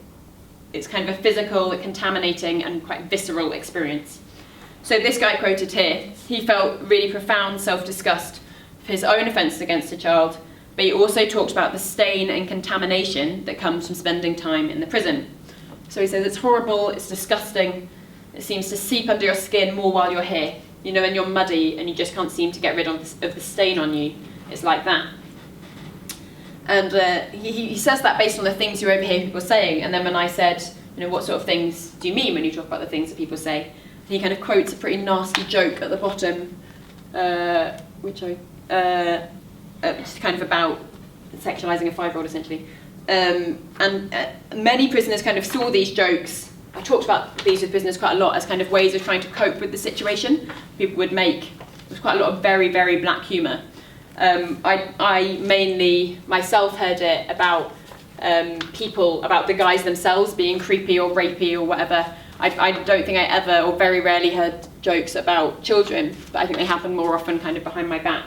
it's kind of a physical, contaminating and quite visceral experience. So this guy quoted here, he felt really profound self-disgust for his own offences against a child, but he also talked about the stain and contamination that comes from spending time in the prison. So he says it's horrible, it's disgusting, it seems to seep under your skin more while you're here. You know, and you're muddy and you just can't seem to get rid of the stain on you. It's like that. And he says that based on the things you overhear people saying. And then when I said, you know, what sort of things do you mean when you talk about the things that people say? He kind of quotes a pretty nasty joke at the bottom, which is kind of about sexualising a 5-year-old essentially. And many prisoners kind of saw these jokes. I talked about these with prisoners quite a lot as kind of ways of trying to cope with the situation. People would make, there was quite a lot of very, very black humour. I mainly myself heard it about people, about the guys themselves being creepy or rapey or whatever. I don't think I ever or very rarely heard jokes about children, but I think they happen more often kind of behind my back.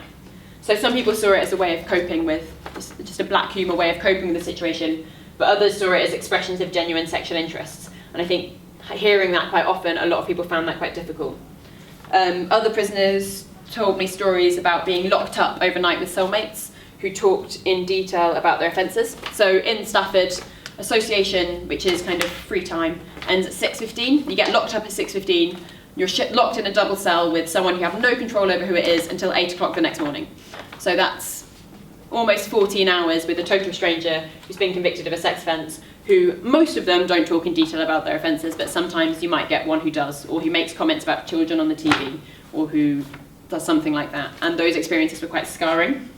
So some people saw it as a way of coping with, just a black humour way of coping with the situation, but others saw it as expressions of genuine sexual interests. And I think hearing that quite often, a lot of people found that quite difficult. Other prisoners told me stories about being locked up overnight with cellmates who talked in detail about their offences. So in Stafford, association, which is kind of free time, ends at 6:15. You get locked up at 6:15. You're locked in a double cell with someone you have no control over who it is until 8 o'clock the next morning. So that's almost 14 hours with a total stranger who's been convicted of a sex offence, who most of them don't talk in detail about their offences, but sometimes you might get one who does, or who makes comments about children on the TV, or who does something like that. And those experiences were quite scarring.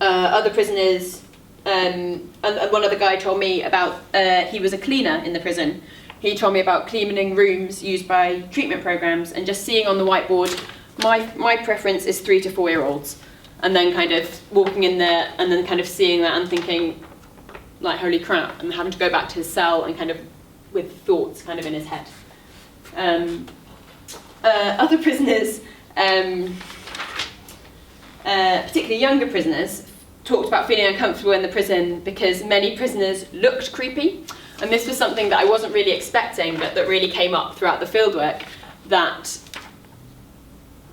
Other prisoners, and one other guy told me about, he was a cleaner in the prison. He told me about cleaning rooms used by treatment programmes and just seeing on the whiteboard, my preference is 3 to 4 year olds. And then kind of walking in there and then kind of seeing that and thinking, like, holy crap, and having to go back to his cell and kind of with thoughts kind of in his head. Other prisoners, particularly younger prisoners, talked about feeling uncomfortable in the prison because many prisoners looked creepy. And this was something that I wasn't really expecting, but that really came up throughout the fieldwork, that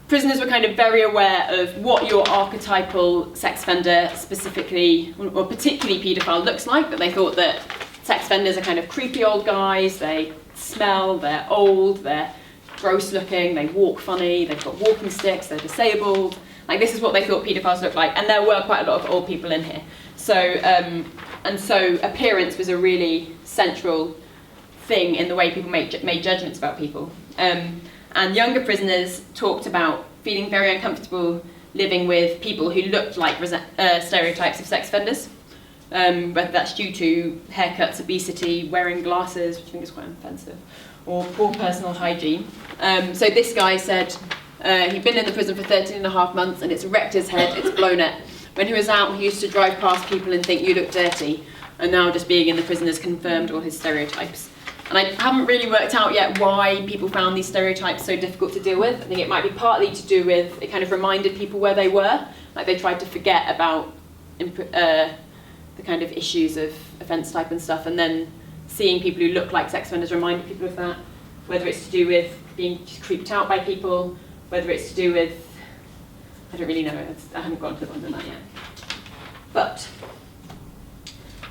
prisoners were kind of very aware of what your archetypal sex offender, specifically, or particularly paedophile, looks like, that they thought that sex offenders are kind of creepy old guys, they smell, they're old, they're gross looking, they walk funny, they've got walking sticks, they're disabled. Like, this is what they thought paedophiles looked like, and there were quite a lot of old people in here. So, and so appearance was a really central thing in the way people made judgments about people. And younger prisoners talked about feeling very uncomfortable living with people who looked like stereotypes of sex offenders, whether that's due to haircuts, obesity, wearing glasses, which I think is quite offensive, or poor personal hygiene. So this guy said he'd been in the prison for 13.5 months and it's wrecked his head, it's blown it. When he was out, he used to drive past people and think, you look dirty, and now just being in the prison has confirmed all his stereotypes. And I haven't really worked out yet why people found these stereotypes so difficult to deal with. I think it might be partly to do with, it kind of reminded people where they were, like they tried to forget about the kind of issues of offence type and stuff, and then seeing people who look like sex offenders reminded people of that, whether it's to do with being creeped out by people, whether it's to do with, I don't really know, I haven't gone to the bottom of that yet. But,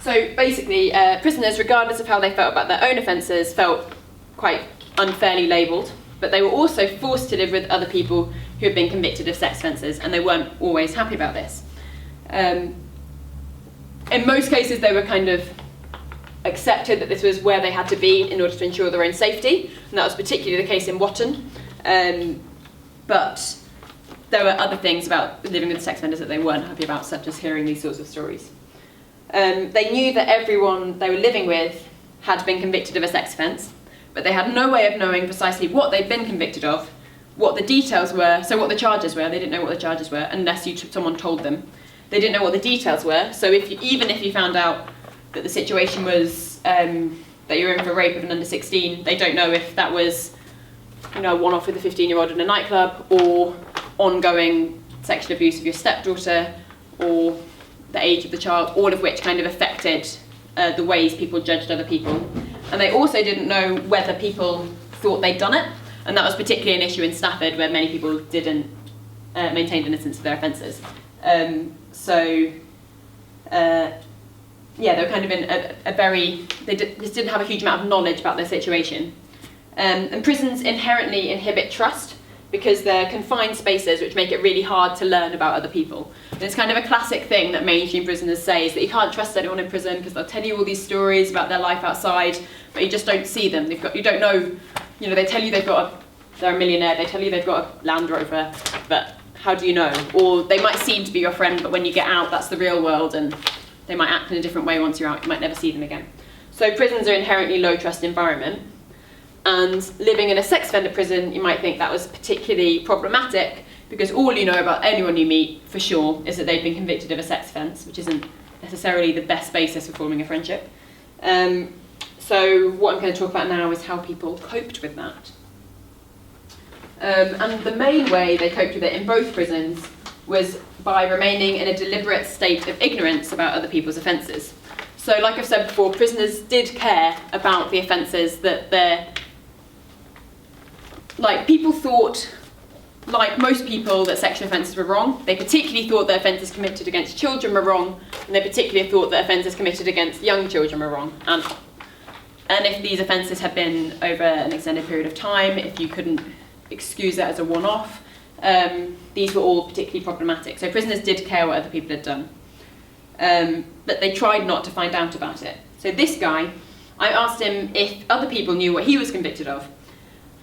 so basically, prisoners, regardless of how they felt about their own offences, felt quite unfairly labelled, but they were also forced to live with other people who had been convicted of sex offences, and they weren't always happy about this. In most cases, they were kind of accepted that this was where they had to be in order to ensure their own safety, and that was particularly the case in Wotton. But there were other things about living with sex offenders that they weren't happy about, such as hearing these sorts of stories. They knew that everyone they were living with had been convicted of a sex offence, but they had no way of knowing precisely what they'd been convicted of, what the details were, so what the charges were. They didn't know what the charges were unless someone told them. They didn't know what the details were, so even if you found out that the situation was that you were in for rape of an under 16, they don't know if that was, you know, one-off with a 15-year-old in a nightclub, or ongoing sexual abuse of your stepdaughter, or the age of the child, all of which kind of affected the ways people judged other people. And they also didn't know whether people thought they'd done it, and that was particularly an issue in Stafford, where many people didn't maintain innocence of their offences. Yeah, they were kind of in just didn't have a huge amount of knowledge about their situation. And prisons inherently inhibit trust, because they're confined spaces which make it really hard to learn about other people. And it's kind of a classic thing that mainstream prisoners say, is that you can't trust anyone in prison because they'll tell you all these stories about their life outside, but you just don't see them. You don't know, you know, they tell you they're a millionaire, they tell you they've got a Land Rover, but how do you know? Or they might seem to be your friend, but when you get out, that's the real world, and they might act in a different way once you're out. You might never see them again. So prisons are inherently low trust environment. And living in a sex offender prison, you might think that was particularly problematic, because all you know about anyone you meet, for sure, is that they've been convicted of a sex offence, which isn't necessarily the best basis for forming a friendship. So what I'm going to talk about now is how people coped with that. And the main way they coped with it in both prisons was by remaining in a deliberate state of ignorance about other people's offences. So like I've said before, prisoners did care about the offences that people thought, like most people, that sexual offences were wrong. They particularly thought that offences committed against children were wrong, and they particularly thought that offences committed against young children were wrong. And if these offences had been over an extended period of time, if you couldn't excuse it as a one-off, these were all particularly problematic. So prisoners did care what other people had done. But they tried not to find out about it. So this guy, I asked him if other people knew what he was convicted of.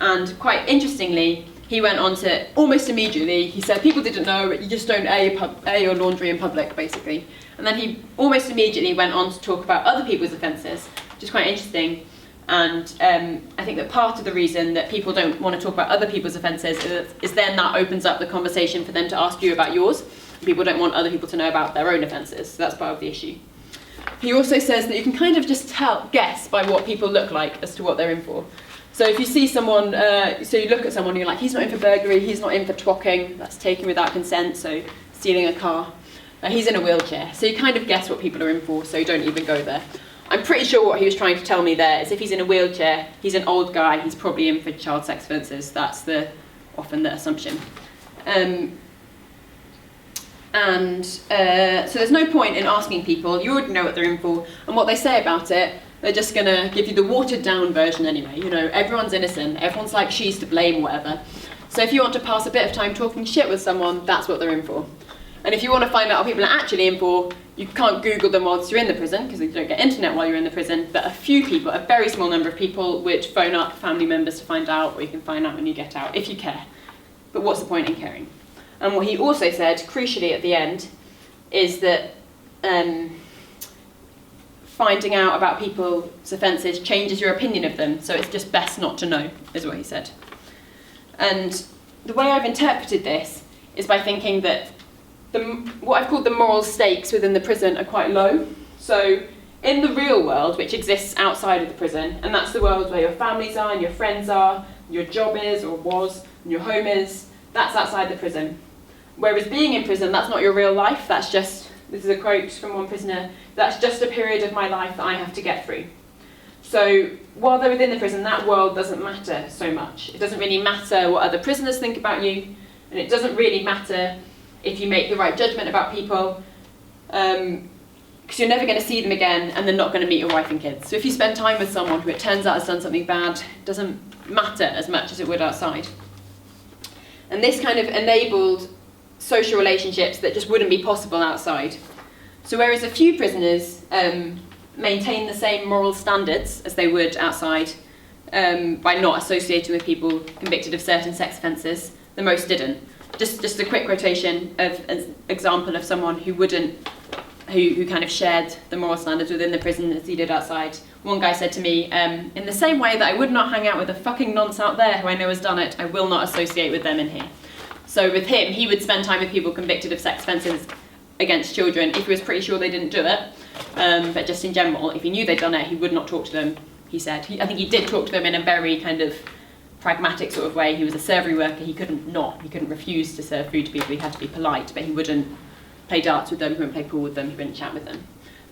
And quite interestingly, he went on to, almost immediately, he said, people didn't know, you just don't air your laundry in public, basically. And then he almost immediately went on to talk about other people's offences, which is quite interesting. And I think that part of the reason that people don't want to talk about other people's offences is then that opens up the conversation for them to ask you about yours. People don't want other people to know about their own offences, so that's part of the issue. He also says that you can kind of just guess by what people look like as to what they're in for. So if you see someone, so you look at someone and you're like, he's not in for burglary, he's not in for twocking, that's taken without consent, so stealing a car. He's in a wheelchair, so you kind of guess what people are in for, so you don't even go there. I'm pretty sure what he was trying to tell me there is if he's in a wheelchair, he's an old guy, he's probably in for child sex offences. That's often the assumption. So there's no point in asking people, you already know what they're in for, and what they say about it, they're just going to give you the watered down version anyway. You know, everyone's innocent, everyone's like she's to blame, whatever. So if you want to pass a bit of time talking shit with someone, that's what they're in for. And if you want to find out what people are actually in for, you can't Google them whilst you're in the prison, because you don't get internet while you're in the prison, but a few people, a very small number of people, would phone up family members to find out, or you can find out when you get out, if you care. But what's the point in caring? And what he also said, crucially at the end, is that finding out about people's offences changes your opinion of them, so it's just best not to know, is what he said. And the way I've interpreted this is by thinking that what I've called the moral stakes within the prison are quite low. So in the real world, which exists outside of the prison, and that's the world where your families are and your friends are, your job is or was, and your home is, that's outside the prison. Whereas being in prison, that's not your real life, that's just, this is a quote from one prisoner, that's just a period of my life that I have to get through. So while they're within the prison, that world doesn't matter so much. It doesn't really matter what other prisoners think about you, and it doesn't really matter if you make the right judgment about people, because you're never going to see them again and they're not going to meet your wife and kids. So if you spend time with someone who it turns out has done something bad, it doesn't matter as much as it would outside. And this kind of enabled social relationships that just wouldn't be possible outside. So whereas a few prisoners maintain the same moral standards as they would outside by not associating with people convicted of certain sex offences, the most didn't. Just a quick quotation of an example of someone who kind of shared the moral standards within the prison as he did outside. One guy said to me, in the same way that I would not hang out with a fucking nonce out there who I know has done it, I will not associate with them in here. So with him, he would spend time with people convicted of sex offences against children if he was pretty sure they didn't do it. But just in general, if he knew they'd done it, he would not talk to them, he said. I think he did talk to them in a very kind of pragmatic sort of way. He was a servery worker, he couldn't refuse to serve food to people, he had to be polite, but he wouldn't play darts with them, he wouldn't play pool with them, he wouldn't chat with them.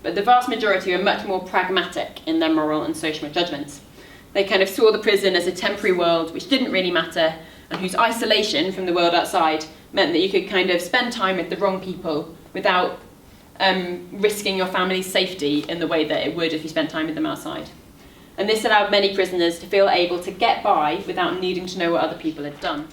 But the vast majority were much more pragmatic in their moral and social judgments. They kind of saw the prison as a temporary world which didn't really matter, and whose isolation from the world outside meant that you could kind of spend time with the wrong people without risking your family's safety in the way that it would if you spent time with them outside. And this allowed many prisoners to feel able to get by without needing to know what other people had done.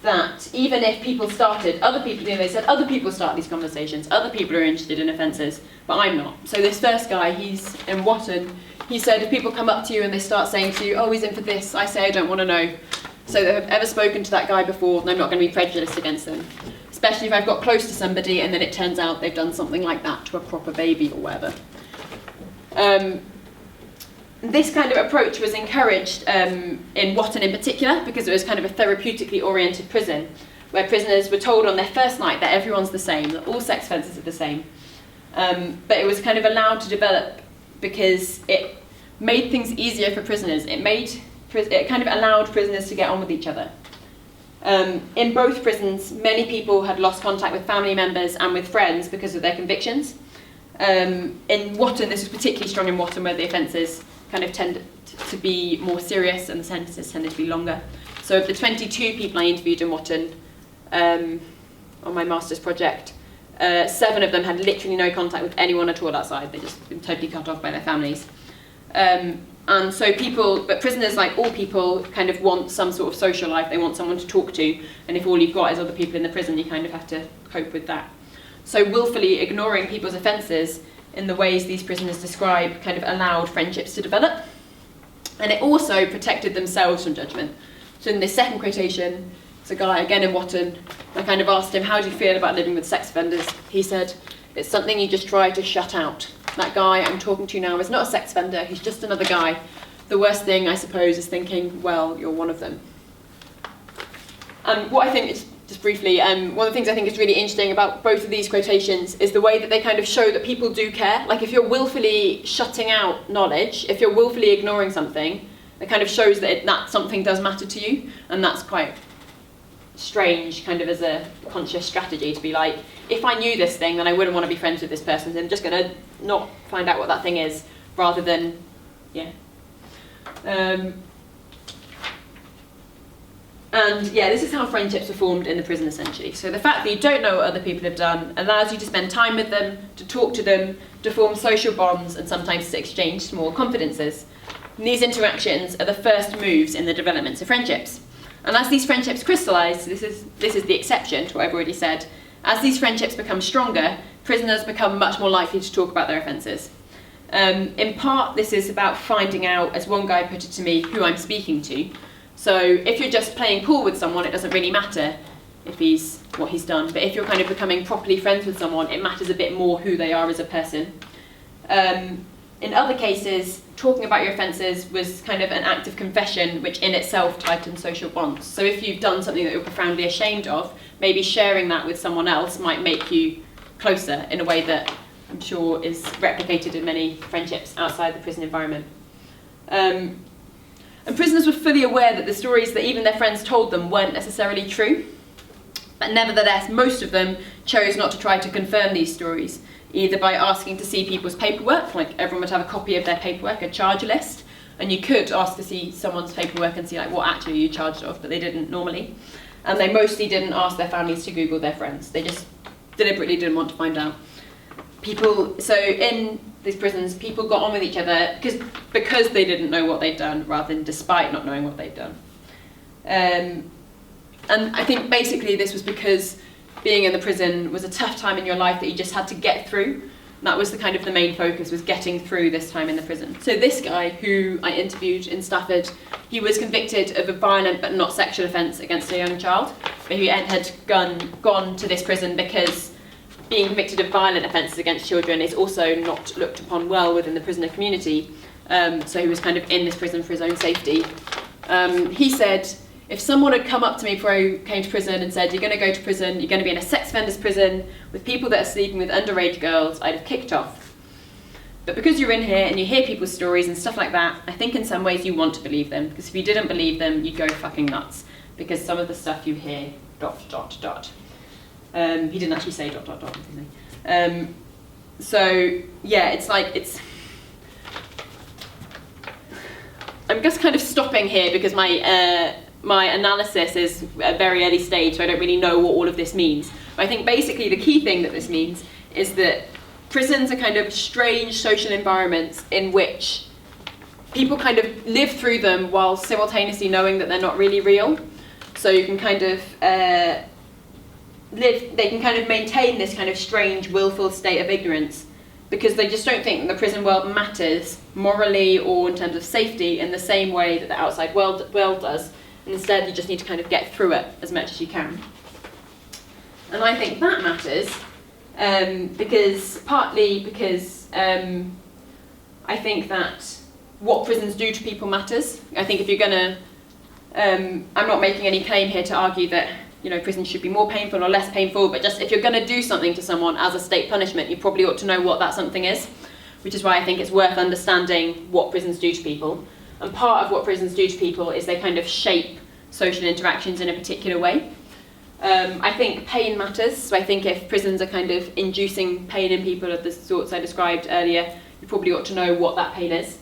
That even if people started, they said other people start these conversations, other people are interested in offences, but I'm not. So this first guy, he's in Watton, he said if people come up to you and they start saying to you, oh, he's in for this, I say I don't want to know. So if I've ever spoken to that guy before, then I'm not going to be prejudiced against them. Especially if I've got close to somebody and then it turns out they've done something like that to a proper baby or whatever. This kind of approach was encouraged in Watton in particular because it was kind of a therapeutically oriented prison where prisoners were told on their first night that everyone's the same, that all sex offences are the same. But it was kind of allowed to develop because it made things easier for prisoners. It kind of allowed prisoners to get on with each other. In both prisons, many people had lost contact with family members and with friends because of their convictions. In Watton, this was particularly strong in Watton, where the offences kind of tended to be more serious and the sentences tended to be longer. So of the 22 people I interviewed in Watton on my master's project, 7 of them had literally no contact with anyone at all outside. They'd just been totally cut off by their families. And so but prisoners, like all people, kind of want some sort of social life. They want someone to talk to, and if all you've got is other people in the prison, you kind of have to cope with that. So willfully ignoring people's offences in the ways these prisoners describe kind of allowed friendships to develop. And it also protected themselves from judgment. So in this second quotation, it's a guy, again in Watton, I kind of asked him, how do you feel about living with sex offenders? He said, it's something you just try to shut out. That guy I'm talking to now is not a sex offender, he's just another guy. The worst thing, I suppose, is thinking, well, you're one of them. And what I think is, just briefly, one of the things I think is really interesting about both of these quotations is the way that they kind of show that people do care. Like if you're willfully shutting out knowledge, if you're willfully ignoring something, it kind of shows that that something does matter to you, and that's quite strange kind of as a conscious strategy to be like, if I knew this thing, then I wouldn't want to be friends with this person, so I'm just going to not find out what that thing is, rather than, yeah. And yeah, this is how friendships are formed in the prison, essentially. So the fact that you don't know what other people have done allows you to spend time with them, to talk to them, to form social bonds, and sometimes to exchange small confidences. And these interactions are the first moves in the development of friendships. And as these friendships crystallise, this is the exception to what I've already said, as these friendships become stronger, prisoners become much more likely to talk about their offences. In part, this is about finding out, as one guy put it to me, who I'm speaking to. So if you're just playing pool with someone, it doesn't really matter what he's done. But if you're kind of becoming properly friends with someone, it matters a bit more who they are as a person. In other cases, talking about your offences was kind of an act of confession, which in itself tightened social bonds. So if you've done something that you're profoundly ashamed of, maybe sharing that with someone else might make you closer in a way that I'm sure is replicated in many friendships outside the prison environment. And prisoners were fully aware that the stories that even their friends told them weren't necessarily true. But nevertheless, most of them chose not to try to confirm these stories, either by asking to see people's paperwork, like everyone would have a copy of their paperwork, a charge list, and you could ask to see someone's paperwork and see like what actually you charged of, but they didn't normally. And they mostly didn't ask their families to Google their friends. They just deliberately didn't want to find out. So in these prisons, people got on with each other because they didn't know what they'd done, rather than despite not knowing what they'd done. And I think basically this was because being in the prison was a tough time in your life that you just had to get through. And that was the main focus, was getting through this time in the prison. So this guy who I interviewed in Stafford, he was convicted of a violent but not sexual offence against a young child. But he had gone to this prison because being convicted of violent offences against children is also not looked upon well within the prisoner community. So he was kind of in this prison for his own safety. He said, if someone had come up to me before I came to prison and said, you're going to go to prison, you're going to be in a sex offenders prison with people that are sleeping with underage girls, I'd have kicked off. But because you're in here and you hear people's stories and stuff like that, I think in some ways you want to believe them, because if you didn't believe them, you'd go fucking nuts, because some of the stuff you hear, ... He didn't actually say ... So yeah, I'm just kind of stopping here because my analysis is at a very early stage, so I don't really know what all of this means. But I think basically the key thing that this means is that prisons are kind of strange social environments in which people kind of live through them while simultaneously knowing that they're not really real. So you can kind of they can kind of maintain this kind of strange, willful state of ignorance because they just don't think that the prison world matters morally or in terms of safety in the same way that the outside world does. And instead, you just need to kind of get through it as much as you can. And I think that matters partly because I think that what prisons do to people matters. I think if you're going to, I'm not making any claim here to argue that prisons should be more painful or less painful, but just if you're going to do something to someone as a state punishment, you probably ought to know what that something is, which is why I think it's worth understanding what prisons do to people. And part of what prisons do to people is they kind of shape social interactions in a particular way. I think pain matters, so I think if prisons are kind of inducing pain in people of the sorts I described earlier, you probably ought to know what that pain is.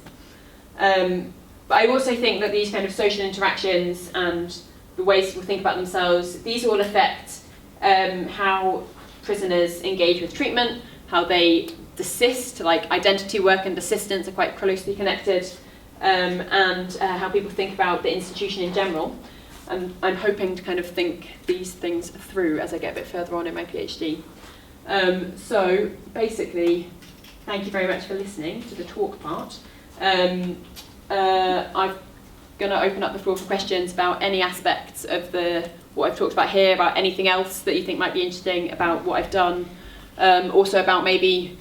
But I also think that these kind of social interactions and the ways people think about themselves, these all affect how prisoners engage with treatment, how they desist, like identity work and desistance are quite closely connected, and how people think about the institution in general. And I'm hoping to kind of think these things through as I get a bit further on in my PhD. So basically, thank you very much for listening to the talk part. I'm going to open up the floor for questions about any aspects of what I've talked about here, about anything else that you think might be interesting about what I've done, also about maybe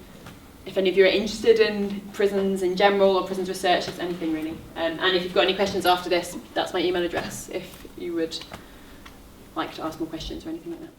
if any of you are interested in prisons in general or prisons research, just anything really. And if you've got any questions after this, that's my email address if you would like to ask more questions or anything like that.